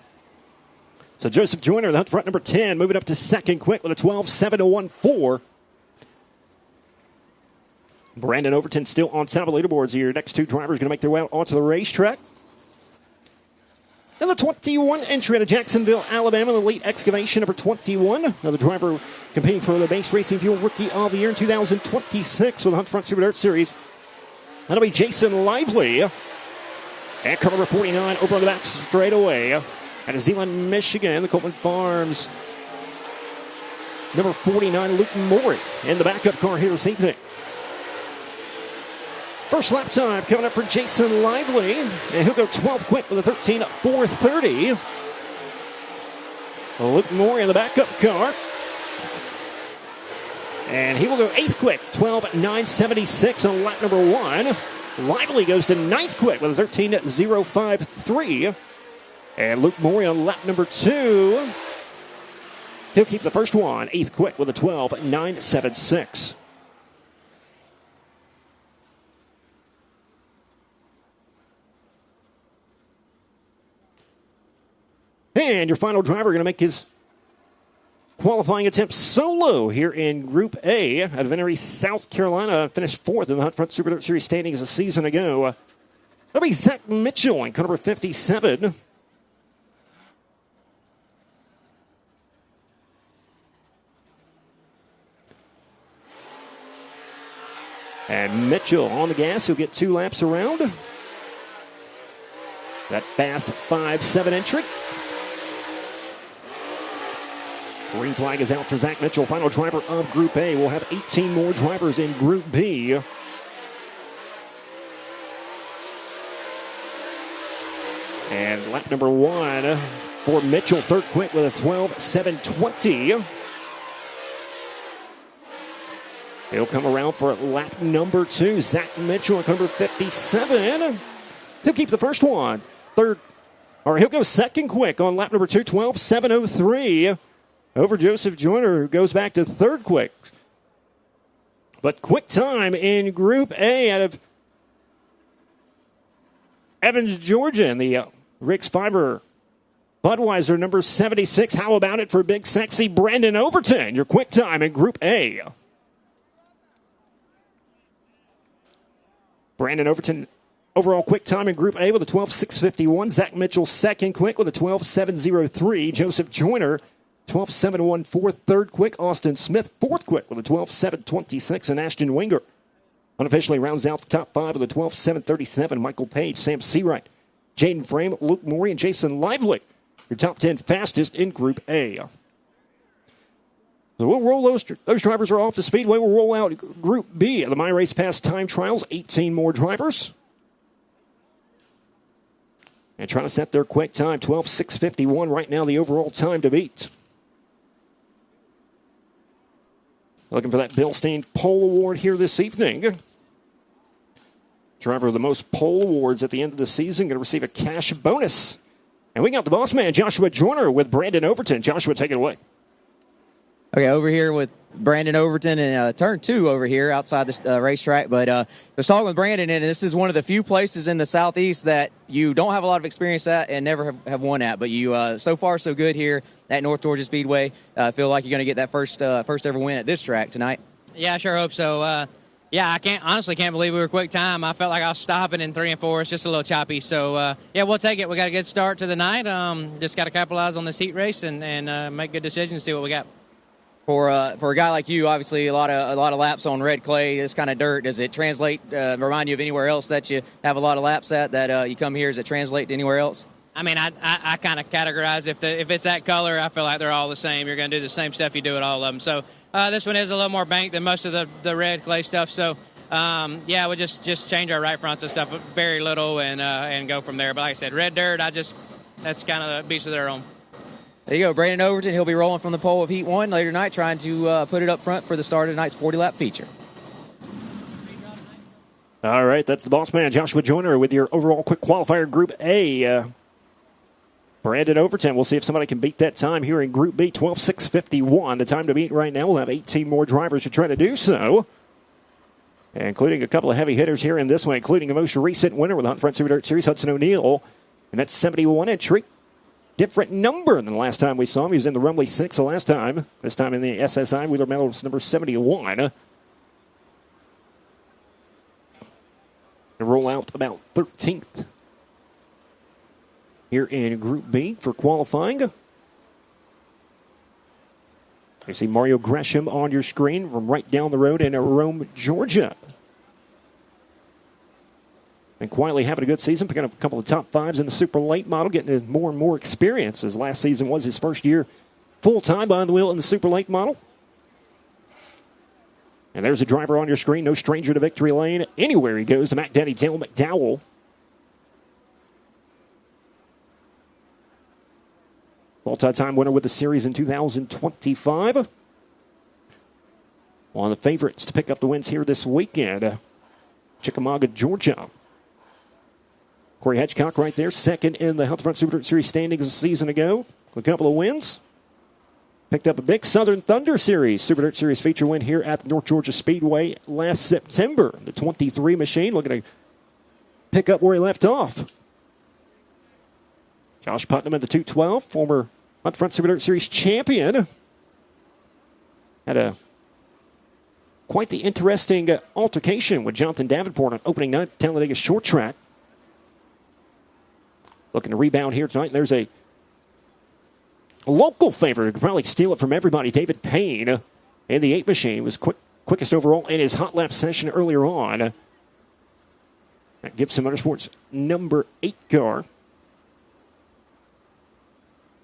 So Joseph Joyner, the Hunt Front number 10, moving up to second quick with a 12.714. Brandon Overton still on top of the leaderboards here. Next two drivers going to make their way out onto the racetrack. And the 21 entry out of Jacksonville, Alabama, the late excavation number 21. Another driver competing for the Base Racing Fuel Rookie of the Year in 2026 with the Hunt Front Super Dirt Series. That'll be Jason Lively. And car number 49 over on the back straightaway. Out of Zeeland, Michigan, the Coltman Farms. Number 49, Luke Morey in the backup car here this evening. First lap time coming up for Jason Lively. And he'll go 12th quick with a 13.430. Luke Morey in the backup car. And he will go 8th quick, 12.976 on lap number 1. Lively goes to 9th quick with a 13.053. And Luke Morey on lap number 2. He'll keep the first one, 8th quick with a 12.976. And your final driver going to make his qualifying attempt solo here in Group A out of Venery, South Carolina. Finished 4th in the Hunt Front Super Dirt Series standings a season ago. That'll be Zach Mitchell in car number 57. And Mitchell on the gas. He'll get 2 laps around. That fast 5.7 entry. Green flag is out for Zach Mitchell, final driver of Group A. We'll have 18 more drivers in Group B. And lap number 1 for Mitchell, 3rd quick with a 12.720. He'll come around for lap number 2. Zach Mitchell at number 57. He'll keep the first one. He'll go second quick on lap number 2, 12.703. over Joseph Joyner, who goes back to third quick. But quick time in Group A out of Evans, Georgia, in the Rick's Fiber Budweiser number 76. How about it for big, sexy Brandon Overton? Your quick time in Group A. Brandon Overton, overall quick time in Group A with a 12.651. Zach Mitchell, second quick with a 12.703. Joseph Joyner, 12.714. Third quick. Austin Smith, fourth quick with a 12.726. And Ashton Winger unofficially rounds out the top five with a 12.737. Michael Page, Sam Seawright, Jaden Frame, Luke Morey, and Jason Lively. Your top 10 fastest in Group A. So we'll roll those drivers are off the speedway. We'll roll out Group B of the My Race Pass time trials. 18 more drivers. And trying to set their quick time. 12.651 right now, the overall time to beat. Looking for that Bilstein Pole Award here this evening. Driver of the most pole awards at the end of the season going to receive a cash bonus. And we got the boss man, Joshua Joyner, with Brandon Overton. Joshua, take it away. Okay, over here with Brandon Overton in turn 2 over here outside the racetrack. But was talking with Brandon, and this is one of the few places in the Southeast that you don't have a lot of experience at and never have won at. But you, so far, so good here at North Georgia Speedway. Feel like you're going to get that first ever win at this track tonight. Yeah, I sure hope so. Yeah, I honestly can't believe we were quick time. I felt like I was stopping in 3 and 4. It's just a little choppy. So, yeah, we'll take it. We got a good start to the night. Just got to capitalize on this heat race and make good decisions, see what we got. For a guy like you, obviously a lot of laps on red clay, this kind of dirt. Does it translate? Remind you of anywhere else that you have a lot of laps at that you come here? Does it translate to anywhere else? I mean, I kind of categorize if it's that color, I feel like they're all the same. You're going to do the same stuff you do at all of them. So this one is a little more banked than most of the red clay stuff. So yeah, we just change our right fronts and stuff very little and go from there. But like I said, red dirt, that's kind of the beast of their own. There you go, Brandon Overton. He'll be rolling from the pole of Heat 1 later tonight, trying to put it up front for the start of tonight's 40-lap feature. All right, that's the boss man, Joshua Joyner, with your overall quick qualifier Group A. Brandon Overton. We'll see if somebody can beat that time here in Group B, 12.651. The time to beat right now. We'll have 18 more drivers to try to do so, including a couple of heavy hitters here in this one, including a most recent winner with the Hunt Front Super Dirt Series, Hudson O'Neill, and that's 71 entry. Different number than the last time we saw him. He was in the Rumley 6 the last time. This time in the SSI Wheeler Medals number 71. And roll out about 13th here in Group B for qualifying. You see Mario Gresham on your screen from right down the road in Rome, Georgia. And quietly having a good season, picking up a couple of top fives in the super late model, getting more and more experience, as last season was his first year full-time behind the wheel in the super late model. And there's a driver on your screen, no stranger to victory lane. Anywhere he goes, the Mac Daddy Dale McDowell. Multi-time winner with the series in 2025. One of the favorites to pick up the wins here this weekend. Chickamauga, Georgia. Corey Hedgecock right there, second in the Hunt Front Super Dirt Series standings a season ago. A couple of wins. Picked up a big Southern Thunder Series, Super Dirt Series feature win here at the North Georgia Speedway last September. The 23 machine looking to pick up where he left off. Josh Putnam in the 212, former Hunt Front Super Dirt Series champion. Had quite the interesting altercation with Jonathan Davenport on opening night at Talladega Short Track. Looking to rebound here tonight. There's a local favorite who could probably steal it from everybody. David Payne in the 8 machine. He was quickest overall in his hot lap session earlier on. That Gibson Motorsports number 8 car.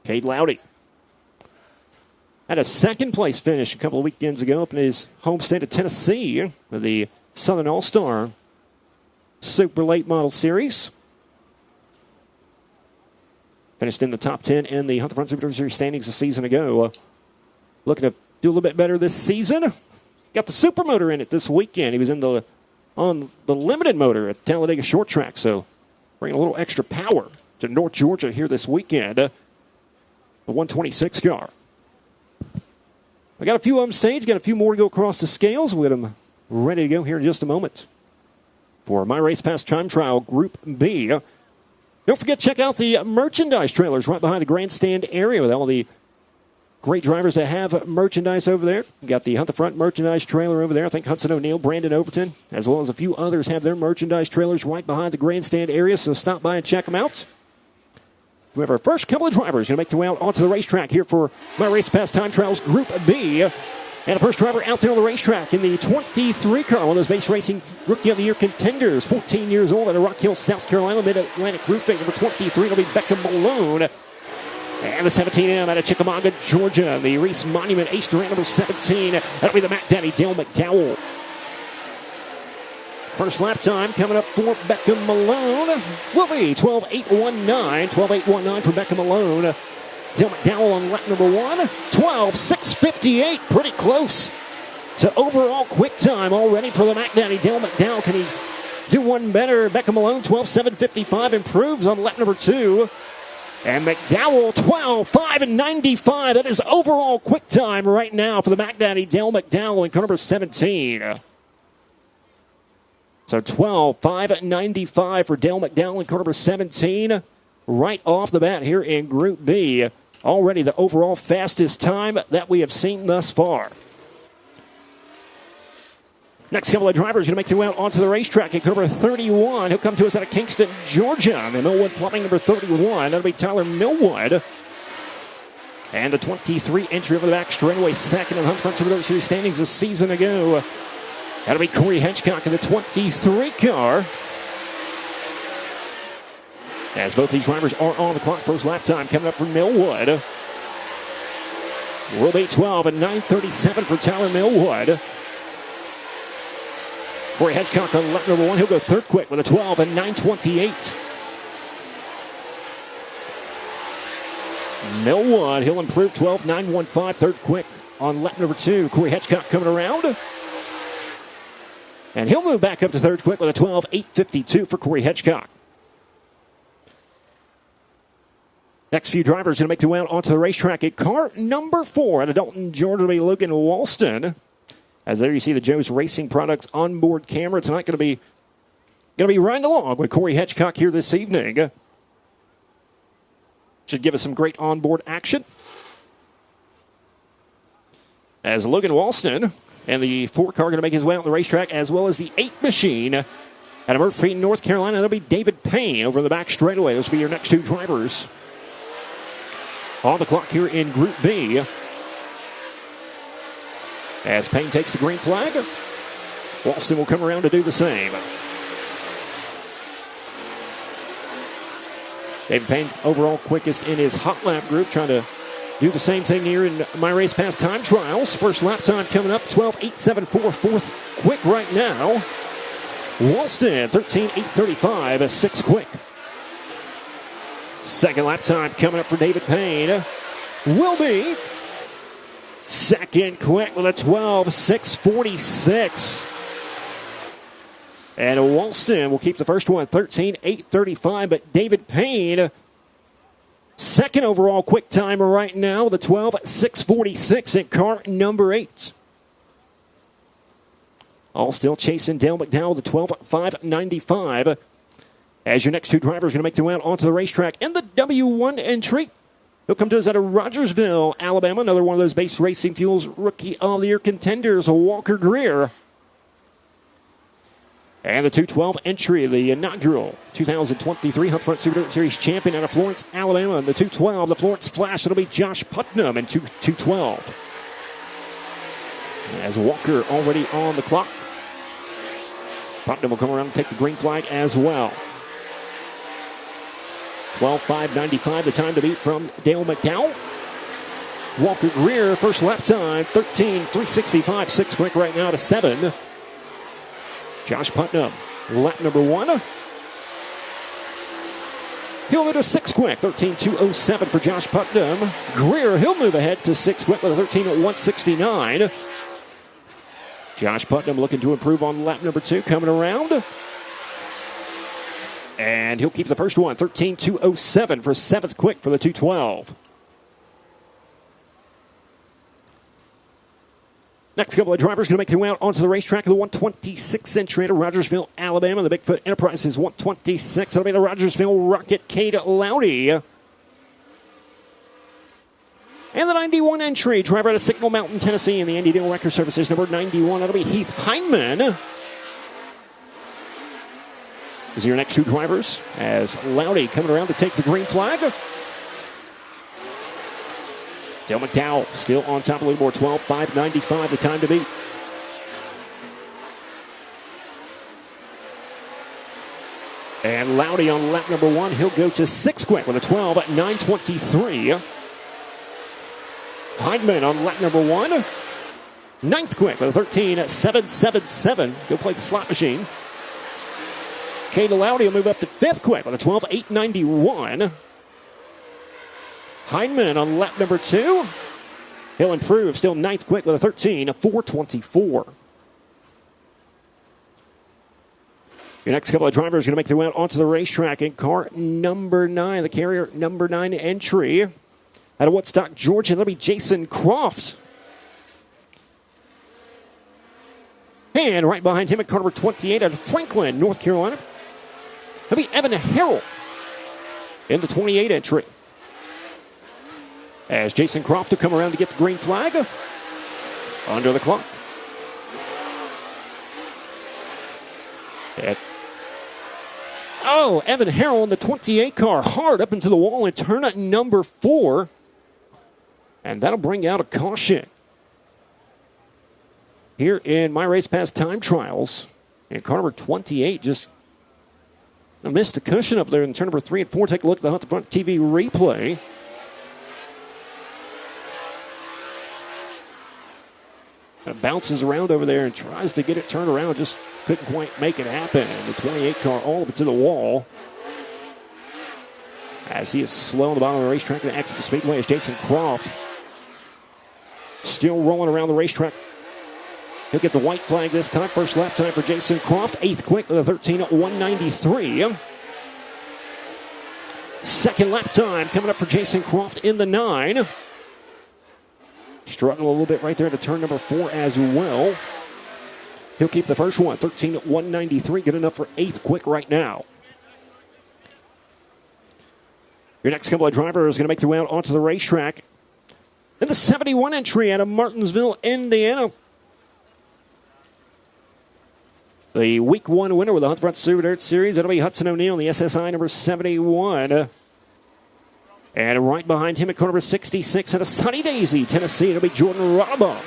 Cade Loudy had a second place finish a couple of weekends ago up in his home state of Tennessee with the Southern All-Star Super Late Model Series. Finished in the top 10 in the Hunt Front Super Dirt Series standings a season ago. Looking to do a little bit better this season. Got the super motor in it this weekend. He was on the limited motor at Talladega Short Track, so bringing a little extra power to North Georgia here this weekend. The 126 car. We got a few of them staged, got a few more to go across the scales. We'll get them ready to go here in just a moment for My Race Pass Time Trial Group B. Don't forget, check out the merchandise trailers right behind the grandstand area with all the great drivers that have merchandise over there. We got the Hunt the Front merchandise trailer over there. I think Hudson O'Neill, Brandon Overton, as well as a few others have their merchandise trailers right behind the grandstand area, so stop by and check them out. We have our first couple of drivers going to make their way out onto the racetrack here for My Race Pass Time Trials Group B. And the first driver out there on the racetrack in the 23 car, one of those base racing Rookie of the Year contenders, 14 years old out of Rock Hill, South Carolina, Mid-Atlantic Roofing. Number 23 will be Becca Malone. And the 17M out of Chickamauga, Georgia, the Reese Monument Ace Durant, number 17. That'll be the Mac Daddy, Dale McDowell. First lap time coming up for Becca Malone will be 12.819. 12.819 for Becca Malone. Dale McDowell on lap number 1. 12.658. Pretty close to overall quick time already for the Mac Daddy, Dale McDowell. Can he do one better? Becca Malone, 12.755, improves on lap number 2. And McDowell, 12.595. That is overall quick time right now for the Mac Daddy, Dale McDowell in car number 17. So 12.595 for Dale McDowell in car number 17. Right off the bat here in Group B. Already the overall fastest time that we have seen thus far. Next couple of drivers going to make their way out onto the racetrack at number 31. He'll come to us out of Kingston, Georgia. The Millwood Plumbing, number 31. That'll be Tyler Millwood. And the 23 entry over the back straightaway, second in Hunt Front Super Series standings a season ago. That'll be Corey Hedgecock in the 23 car. As both these drivers are on the clock, first lap time coming up for Millwood. Will be 12.937 for Tyler Millwood. Corey Hedgecock on lap number 1. He'll go third quick with a 12.928. Millwood, he'll improve 12.915, third quick on lap number 2. Corey Hedgecock coming around. And he'll move back up to third quick with a 12.852 for Corey Hedgecock. Next few drivers going to make their way out onto the racetrack at car number 4 out of Dalton, Georgia, will be Logan Walston. As there you see the Joe's Racing Products onboard camera tonight going to be riding along with Corey Hedgecock here this evening. Should give us some great onboard action. As Logan Walston and the 4 car going to make his way out on the racetrack, as well as the 8 machine out of Murphy, North Carolina. That'll be David Payne over in the back straightaway. Those will be your next 2 drivers on the clock here in Group B. As Payne takes the green flag, Walston will come around to do the same. David Payne overall quickest in his hot lap group, trying to do the same thing here in My Race Pass Time Trials. First lap time coming up, 12.874, fourth quick right now. Walston, 13.835, 6th quick. Second lap time coming up for David Payne will be second quick with a 12.646. And Walston will keep the first one, 13.835. But David Payne, second overall quick time right now, the 12.646 in car number 8. All still chasing Dale McDowell, the 12.595. As your next 2 drivers are going to make their way out onto the racetrack in the W1 entry. He'll come to us out of Rogersville, Alabama. Another one of those base racing fuels Rookie of the Year contenders, Walker Greer. And the 212 entry, the inaugural 2023 Hunt Front Super Series champion out of Florence, Alabama. And the 212, the Florence Flash, it'll be Josh Putnam in 212. As Walker already on the clock. Putnam will come around and take the green flag as well. 12.595, the time to beat from Dale McDowell. Walker Greer, first lap time, 13.365, 6th quick right now to 7. Josh Putnam, lap number 1. He'll move to 6th quick, 13.207 for Josh Putnam. Greer, he'll move ahead to 6th quick with a 13.169. Josh Putnam looking to improve on lap number 2, coming around. And he'll keep the first one, 13.207 for 7th quick for the 212. Next couple of drivers going to make their way out onto the racetrack of the 126 entry out of Rogersville, Alabama. The Bigfoot Enterprises 126. That'll be the Rogersville Rocket, Cade Loudy. And the 91 entry, driver out of Signal Mountain, Tennessee, in the Andy Dale Record Services, number 91. That'll be Heath Hindman. These are your next two drivers as Loudy coming around to take the green flag. Dale McDowell still on top of the leaderboard, 12.595, the time to beat. And Loudy on lap number one, he'll go to 6 quick with a 12.923. Hindman on lap number one, 9th quick with a 13.777. Go play the slot machine. Cade Loudy will move up to 5th quick with a 12.891. Hindman on lap number 2. He'll improve, still 9th quick with a 13.424. Your next couple of drivers are going to make their way out onto the racetrack in car number 9, the carrier number 9 entry. Out of Woodstock, Georgia, that'll be Jason Croft. And right behind him at car number 28 out of Franklin, North Carolina, that'll be Evan Harrell in the 28 entry. As Jason Croft will come around to get the green flag under the clock. Evan Harrell in the 28 car, hard up into the wall in turn at number 4. And that'll bring out a caution. Here in My Race Pass time trials, and car number 28 just missed a cushion up there in turn number 3 and 4. Take a look at the Hunt the Front TV replay. It bounces around over there and tries to get it turned around. Just couldn't quite make it happen. And the 28 car all up to the wall. As he is slow on the bottom of the racetrack and exit the speedway as Jason Croft still rolling around the racetrack. He'll get the white flag this time. First lap time for Jason Croft. 8th quick with a 13.193. Second lap time coming up for Jason Croft in the 9. Struggling a little bit right there to turn number 4 as well. He'll keep the first one, 13.193. Good enough for 8th quick right now. Your next couple of drivers are going to make their way out onto the racetrack. In the 71 entry out of Martinsville, Indiana. The Week 1 winner with the Hunt Front Super Dirt Series. That'll be Hudson O'Neal in the SSI number 71. And right behind him at car number 66 out of Sunny Daisy, Tennessee, it'll be Jordan Rodabaugh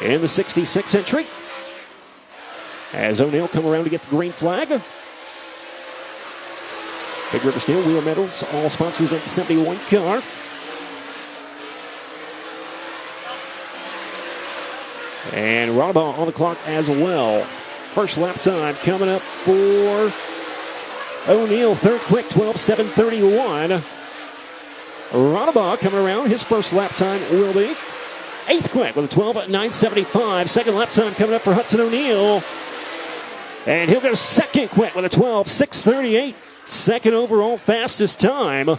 in the 66 entry. As O'Neal come around to get the green flag. Big River Steel, Wheel Metals, all sponsors of the 71 car. And Rodabaugh on the clock as well. First lap time coming up for O'Neal. 3rd quick, 12.731. Rodabaugh coming around. His first lap time will be 8th quick with a 12.975. Second lap time coming up for Hudson O'Neal. And he'll go 2nd quick with a 12.638. Second overall fastest time.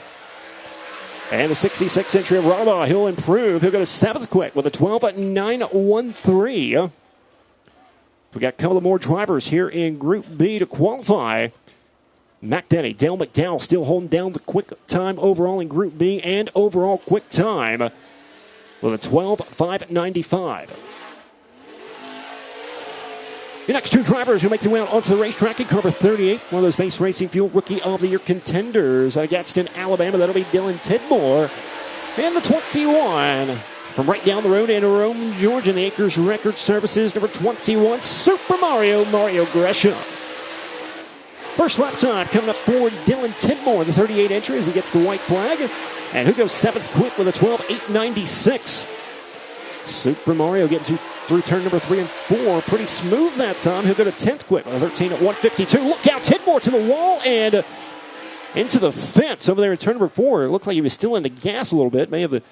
And the 66 entry of Rodabaugh, he'll improve. He'll go to 7th quick with a 12.913. We got a couple of more drivers here in Group B to qualify. Mac Denny, Dale McDowell still holding down the quick time overall in Group B and overall quick time with a 12.595. Your next two drivers who make their way out onto the racetrack in car number 38, one of those Base Racing Fuel Rookie of the Year contenders. Out of Gadsden, Alabama, that'll be Dylan Tidmore. And the 21 from right down the road in Rome, Georgia, in the Acres Record Services, number 21, Super Mario Gresham. First lap time coming up for Dylan Tidmore, the 38 entry, as he gets the white flag. And who goes 7th quick with a 12.896. Super Mario getting through turn number 3 and 4. Pretty smooth that time. He'll go to 10th quick with a 13.152. Look out, Tidmore to the wall and into the fence over there in turn number 4. It looked like he was still in the gas a little bit. May have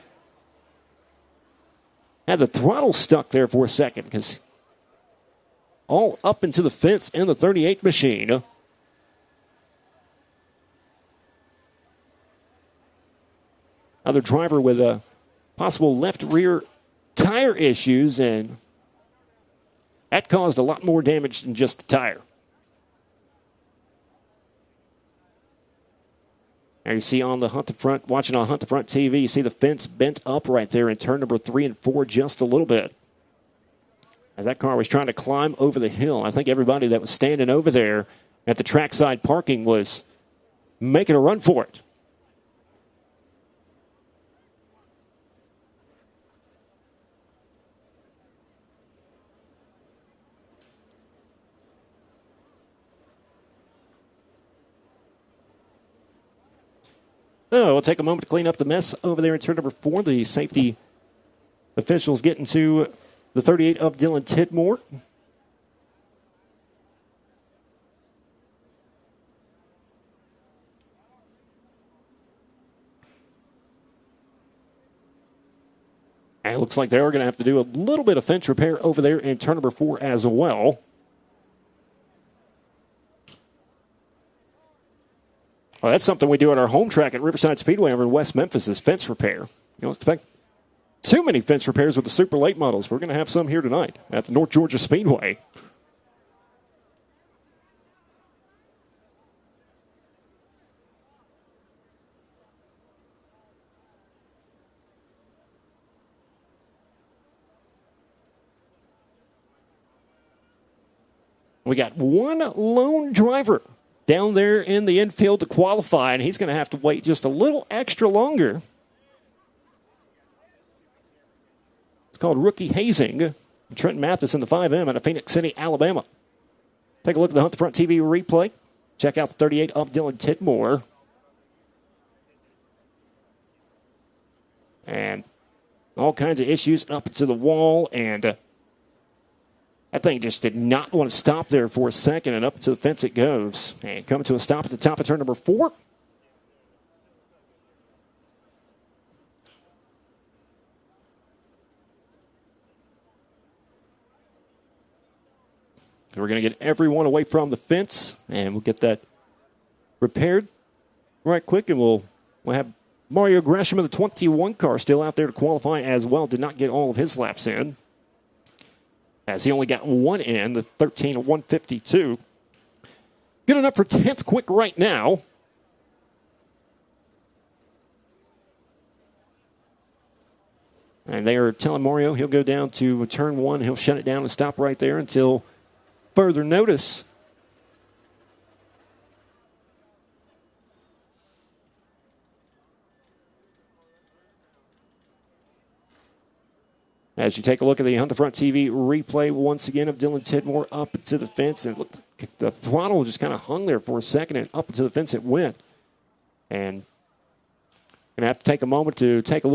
had the throttle stuck there for a second because all up into the fence in the 38 machine. Another driver with a possible left rear tire issues, and That caused a lot more damage than just the tire. There you see on the Hunt the Front, watching on Hunt the Front TV, you see the fence bent up right there in turn number 3 and 4 just a little bit. As that car was trying to climb over the hill, I think everybody that was standing over there at the trackside parking was making a run for it. Oh, we'll take a moment to clean up the mess over there in turn number 4. The safety officials getting to the 38 of Dylan Tidmore. And it looks like they are going to have to do a little bit of fence repair over there in turn number 4 as well. Well, that's something we do at our home track at Riverside Speedway over in West Memphis is fence repair. You don't expect too many fence repairs with the super late models. We're going to have some here tonight at the North Georgia Speedway. We got one lone driver down there in the infield to qualify, and he's going to have to wait just a little extra longer. It's called rookie hazing. Trenton Mathis in the 5M out of Phoenix City, Alabama. Take a look at the Hunt the Front TV replay. Check out the 38 of Dylan Tidmore. And all kinds of issues up to the wall, and that thing just did not want to stop there for a second, and up to the fence it goes. And coming to a stop at the top of turn number 4. We're going to get everyone away from the fence, and we'll get that repaired right quick, and we'll have Mario Gresham of the 21 car still out there to qualify as well. Did not get all of his laps in, as he only got one in, the 13 of 152. Good enough for 10th quick right now. And they are telling Mario he'll go down to turn 1. He'll shut it down and stop right there until further notice. As you take a look at the Hunt the Front TV replay once again of Dylan Tidmore up to the fence, and look, the throttle just kind of hung there for a second, and up to the fence it went. And going to have to take a moment to take a look.